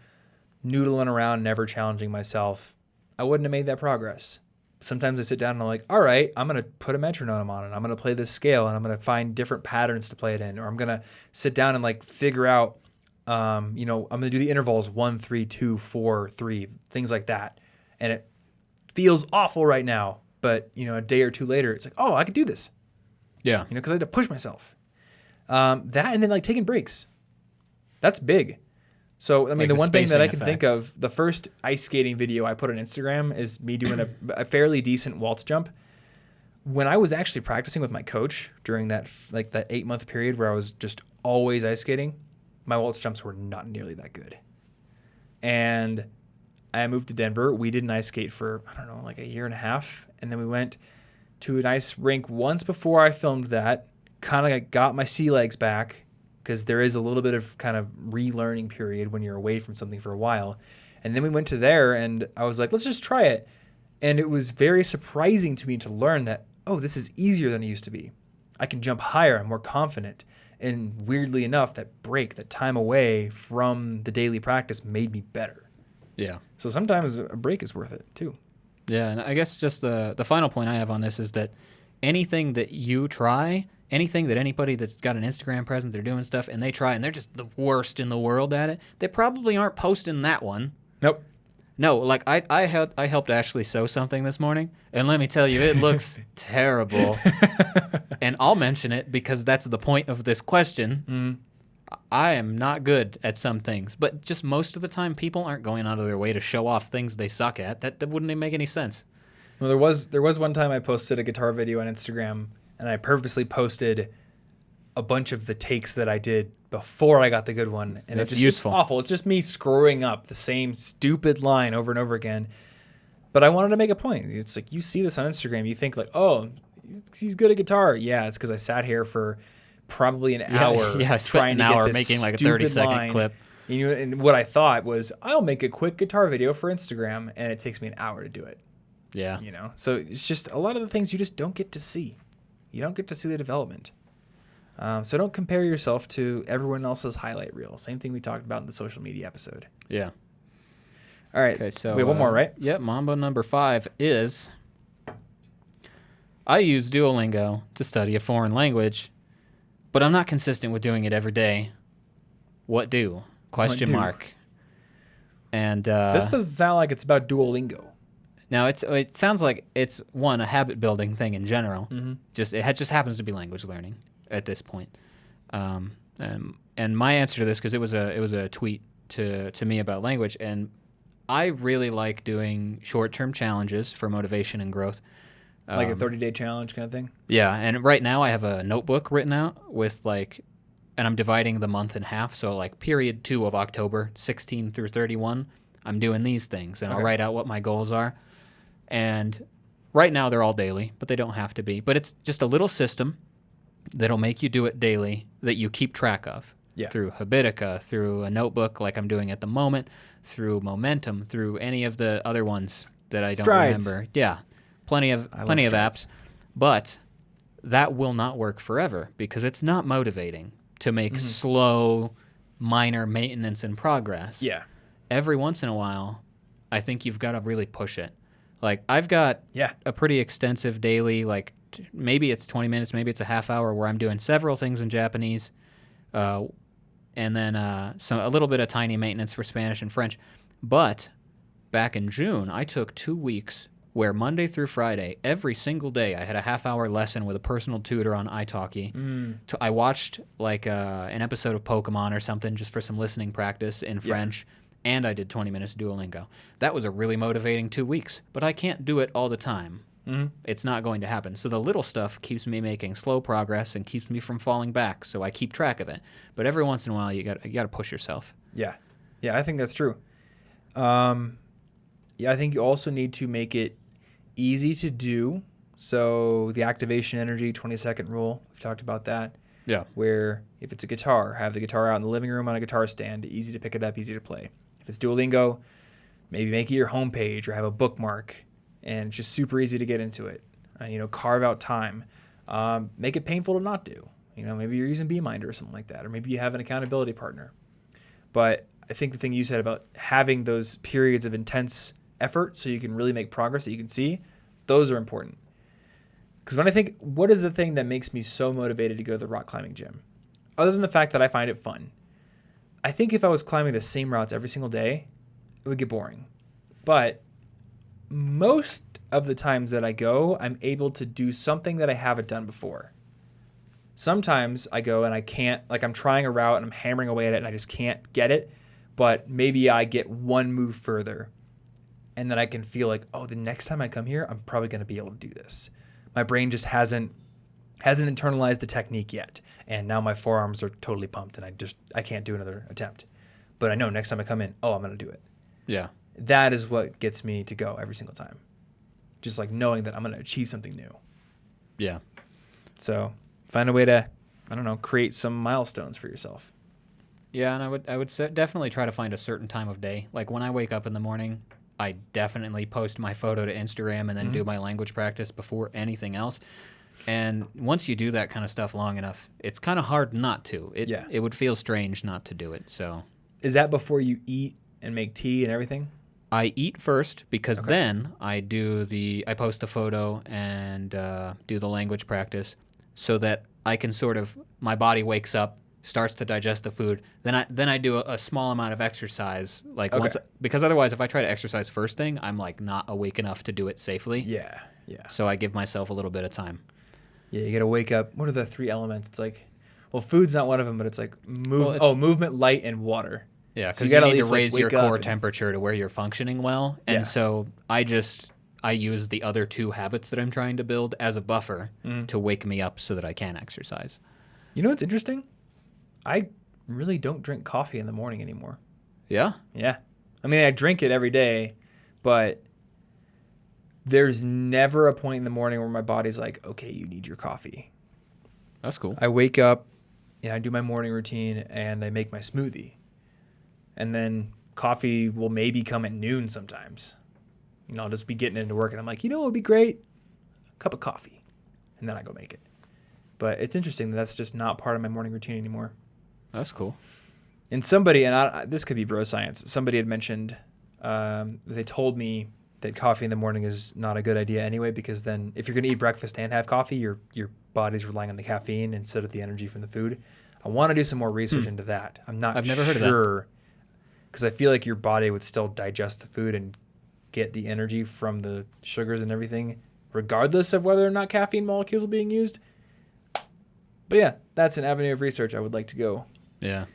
noodling around, never challenging myself, I wouldn't have made that progress. Sometimes I sit down and I'm like, all right, I'm going to put a metronome on it. I'm going to play this scale, and I'm going to find different patterns to play it in. Or I'm going to sit down and like figure out, I'm going to do the intervals 1, 3, 2, 4, 3, things like that. And it feels awful right now. But, a day or two later, it's like, oh, I could do this. Yeah. Because I had to push myself. That, and then like taking breaks. That's big. So, the one thing that I can think of, the first ice skating video I put on Instagram is me doing a fairly decent waltz jump. When I was actually practicing with my coach during that 8-month period where I was just always ice skating, my waltz jumps were not nearly that good. And I moved to Denver. We did an ice skate for, like a year and a half. And then we went to an ice rink once before I filmed that, kind of got my sea legs back, because there is a little bit of kind of relearning period when you're away from something for a while. And then we went to there, and I was like, let's just try it. And it was very surprising to me to learn that, oh, this is easier than it used to be. I can jump higher. I'm more confident. And weirdly enough, that time away from the daily practice made me better. Yeah. So sometimes a break is worth it too. Yeah, and I guess just the final point I have on this is that anything that you try, anything that anybody that's got an Instagram presence, they're doing stuff, and they try, and they're just the worst in the world at it, they probably aren't posting that one. Nope. No, like I helped Ashley sew something this morning, and let me tell you, it looks terrible. And I'll mention it because that's the point of this question. Mm. I am not good at some things, but just most of the time, people aren't going out of their way to show off things they suck at. That wouldn't even make any sense. Well, there was one time I posted a guitar video on Instagram, and I purposely posted a bunch of the takes that I did before I got the good one. And That's it's useful. It's awful. It's just me screwing up the same stupid line over and over again. But I wanted to make a point. It's like you see this on Instagram, you think like, oh, he's good at guitar. Yeah, it's because I sat here for probably an hour trying to get this making like a 30-second clip. And what I thought was, I'll make a quick guitar video for Instagram, and it takes me an hour to do it. Yeah. So it's just a lot of the things you just don't get to see. You don't get to see the development. So don't compare yourself to everyone else's highlight reel. Same thing we talked about in the social media episode. Yeah. All right. Okay, so we have one more, right? Yep. Mambo number 5 is I use Duolingo to study a foreign language, but I'm not consistent with doing it every day. What do? Question mark. And this doesn't sound like it's about Duolingo. Now it sounds like it's a habit building thing in general. Mm-hmm. It just happens to be language learning at this point. And my answer to this, because it was a tweet to me about language, and I really like doing short-term challenges for motivation and growth. Like a 30-day challenge kind of thing? Yeah, and right now I have a notebook written out with and I'm dividing the month in half. So period 2 of October, 16 through 31, I'm doing these things, and I'll write out what my goals are. And right now they're all daily, but they don't have to be. But it's just a little system that'll make you do it daily that you keep track of. Yeah. Through Habitica, through a notebook like I'm doing at the moment, through Momentum, through any of the other ones that I don't remember. Yeah, plenty of apps. But that will not work forever because it's not motivating to make slow, minor maintenance and progress. Yeah. Every once in a while, I think you've got to really push it. I've got a pretty extensive daily, maybe it's 20 minutes, maybe it's a half hour where I'm doing several things in Japanese, and then a little bit of tiny maintenance for Spanish and French. But back in June, I took 2 weeks where Monday through Friday, every single day, I had a half-hour lesson with a personal tutor on italki. I watched an episode of Pokemon or something just for some listening practice in French. And I did 20 minutes of Duolingo. That was a really motivating 2 weeks, but I can't do it all the time. Mm-hmm. It's not going to happen. So the little stuff keeps me making slow progress and keeps me from falling back, so I keep track of it. But every once in a while, you got to push yourself. Yeah. Yeah, I think that's true. I think you also need to make it easy to do. So the activation energy 20-second rule, we've talked about that. Yeah. Where if it's a guitar, have the guitar out in the living room on a guitar stand, easy to pick it up, easy to play. If it's Duolingo, maybe make it your homepage or have a bookmark, and it's just super easy to get into it. Carve out time. Make it painful to not do. Maybe you're using BeMinder or something like that, or maybe you have an accountability partner. But I think the thing you said about having those periods of intense effort so you can really make progress that you can see, those are important. Because when I think, what is the thing that makes me so motivated to go to the rock climbing gym? Other than the fact that I find it fun. I think if I was climbing the same routes every single day, it would get boring. But most of the times that I go, I'm able to do something that I haven't done before. Sometimes I go and I can't, I'm trying a route and I'm hammering away at it and I just can't get it. But maybe I get one move further. And then I can feel the next time I come here, I'm probably going to be able to do this. My brain just hasn't internalized the technique yet, and now my forearms are totally pumped, and I can't do another attempt. But I know next time I come in, I'm going to do it. Yeah. That is what gets me to go every single time. Just knowing that I'm going to achieve something new. Yeah. So find a way to, create some milestones for yourself. Yeah, and I would definitely try to find a certain time of day. When I wake up in the morning, I definitely post my photo to Instagram and then do my language practice before anything else. And once you do that kind of stuff long enough, it's kind of hard not to. It would feel strange not to do it. So, is that before you eat and make tea and everything? I eat first because then I post the photo and do the language practice so that I can my body wakes up, starts to digest the food. Then I do a small amount of exercise, because otherwise if I try to exercise first thing, I'm like not awake enough to do it safely. Yeah. So I give myself a little bit of time. Yeah, you got to wake up. What are the 3 elements? It's like, well, food's not one of them, but it's like movement, light, and water. Yeah, because you need to raise your core temperature to where you're functioning well. And so I use the other 2 habits that I'm trying to build as a buffer to wake me up so that I can exercise. You know what's interesting? I really don't drink coffee in the morning anymore. Yeah? Yeah. I mean, I drink it every day, but there's never a point in the morning where my body's like, okay, you need your coffee. That's cool. I wake up, I do my morning routine, and I make my smoothie. And then coffee will maybe come at noon sometimes. I'll just be getting into work, and I'm like, what would be great? A cup of coffee. And then I go make it. But it's interesting that that's just not part of my morning routine anymore. That's cool. And somebody, this could be bro science, somebody had mentioned they told me that coffee in the morning is not a good idea anyway, because then if you're going to eat breakfast and have coffee, your body's relying on the caffeine instead of the energy from the food. I want to do some more research into that. I've never heard of that. Because I feel like your body would still digest the food and get the energy from the sugars and everything, regardless of whether or not caffeine molecules are being used. But yeah, that's an avenue of research I would like to go. Yeah.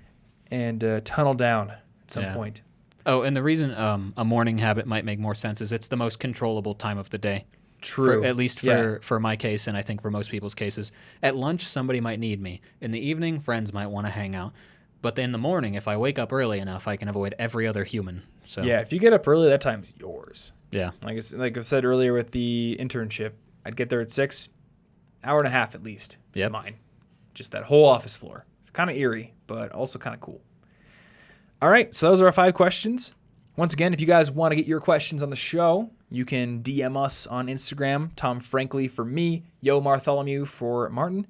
And tunnel down at some point. Oh, and the reason a morning habit might make more sense is it's the most controllable time of the day. True. At least for my case, and I think for most people's cases. At lunch, somebody might need me. In the evening, friends might want to hang out. But in the morning, if I wake up early enough, I can avoid every other human. So yeah, if you get up early, that time's yours. Yeah. Like I said earlier with the internship, I'd get there at 6, hour and a half at least. It's mine. Just that whole office floor. It's kind of eerie, but also kind of cool. All right, so those are our 5 questions. Once again, if you guys want to get your questions on the show, you can DM us on Instagram, Tom Frankly for me, Yo Bartholomew for Martin.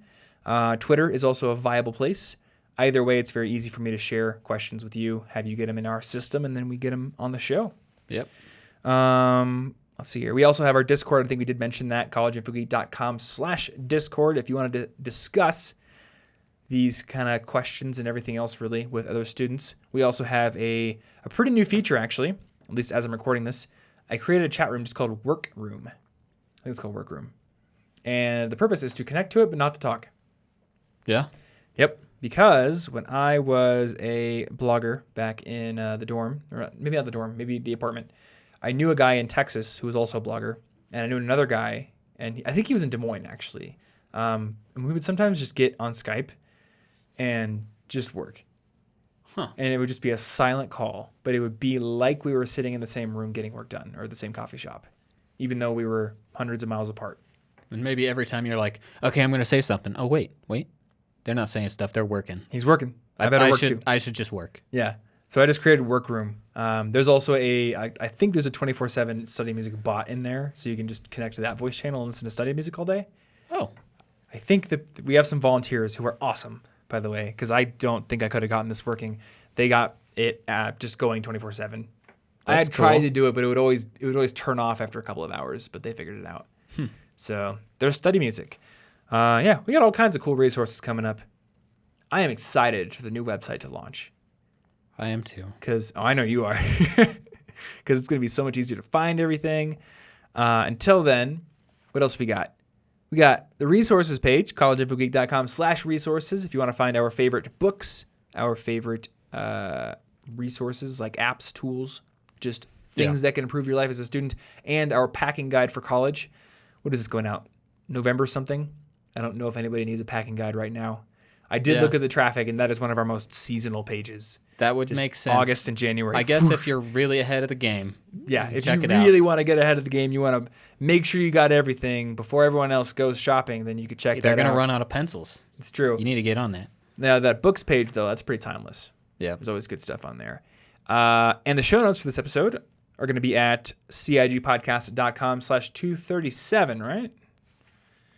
Twitter is also a viable place. Either way, it's very easy for me to share questions with you, have you get them in our system, and then we get them on the show. Yep. Let's see here. We also have our Discord. I think we did mention that, collegeinfogeek.com/Discord. If you wanted to discuss these kind of questions and everything else really with other students. We also have a pretty new feature, actually, at least as I'm recording this. I created a chat room just called Work Room. I think it's called Work Room. And the purpose is to connect to it, but not to talk. Yeah? Yep. Because when I was a blogger back in the dorm, or maybe not the dorm, maybe the apartment, I knew a guy in Texas who was also a blogger, and I knew another guy, and I think he was in Des Moines, actually. And we would sometimes just get on Skype and just work. Huh. And it would just be a silent call, but it would be like we were sitting in the same room getting work done, or the same coffee shop, even though we were hundreds of miles apart. And maybe every time you're like, okay, I'm going to say something. Oh, wait. They're not saying stuff. They're working. He's working. I better work too. I should just work. Yeah. So I just created Workroom. There's also I think there's a 24/7 study music bot in there, so you can just connect to that voice channel and listen to study music all day. Oh. I think that we have some volunteers who are awesome, by the way, because I don't think I could have gotten this working. They got it just going 24/7. I had tried to do it, but it would always turn off after a couple of hours, but they figured it out. So there's study music. We got all kinds of cool resources coming up. I am excited for the new website to launch. I am too. Because I know you are. Because it's going to be so much easier to find everything. Until then, what else we got? We got the resources page, collegeinfogeek.com/resources. If you want to find our favorite books, our favorite resources like apps, tools, just things that can improve your life as a student, and our packing guide for college. What is this going out? November something? I don't know if anybody needs a packing guide right now. I did look at the traffic, and that is one of our most seasonal pages. That would make sense. August and January. I guess if you're really ahead of the game. Yeah, if you really want to get ahead of the game, you want to make sure you got everything before everyone else goes shopping, then you could check that out. They're going to run out of pencils. It's true. You need to get on that. Now, that books page, though, that's pretty timeless. Yeah. There's always good stuff on there. And the show notes for this episode are going to be at cigpodcast.com/237, right?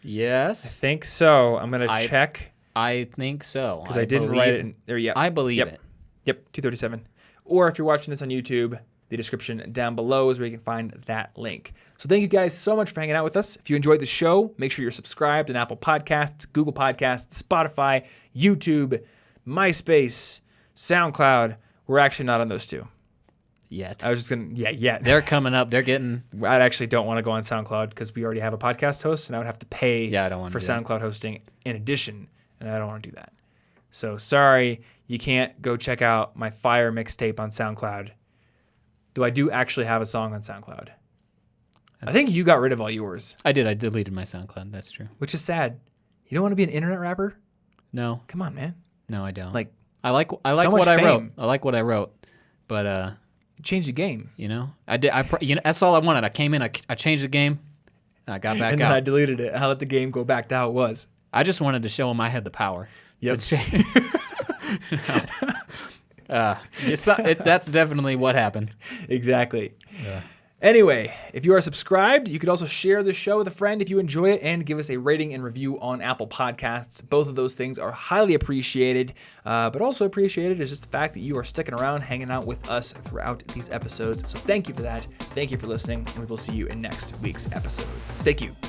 Yes. I think so. I'm going to check. I think so. Because I didn't write it in there yet. I believe it. Yep, 237. Or if you're watching this on YouTube, the description down below is where you can find that link. So thank you guys so much for hanging out with us. If you enjoyed the show, make sure you're subscribed on Apple Podcasts, Google Podcasts, Spotify, YouTube, MySpace, SoundCloud. We're actually not on those two. Yet. I was just going to, yet. They're coming up. They're getting... I actually don't want to go on SoundCloud because we already have a podcast host, and I would have to pay for SoundCloud hosting in addition, and I don't want to do that. So sorry, you can't go check out my Fire mixtape on SoundCloud. Though I do actually have a song on SoundCloud. I think you got rid of all yours. I did. I deleted my SoundCloud. That's true. Which is sad. You don't want to be an internet rapper? No. Come on, man. No, I don't. Like, I like so what I fame. wrote. I like what I wrote, but you changed the game. You know, that's all I wanted. I came in, I changed the game, and I got back and out. Then I deleted it. I let the game go back to how it was. I just wanted to show him I had the power. Yep. That's definitely what happened. Exactly. Yeah. Anyway, if you are subscribed, you could also share the show with a friend if you enjoy it and give us a rating and review on Apple Podcasts. Both of those things are highly appreciated, but also appreciated is just the fact that you are sticking around, hanging out with us throughout these episodes. So thank you for that. Thank you for listening, and we will see you in next week's episode. Stay cute.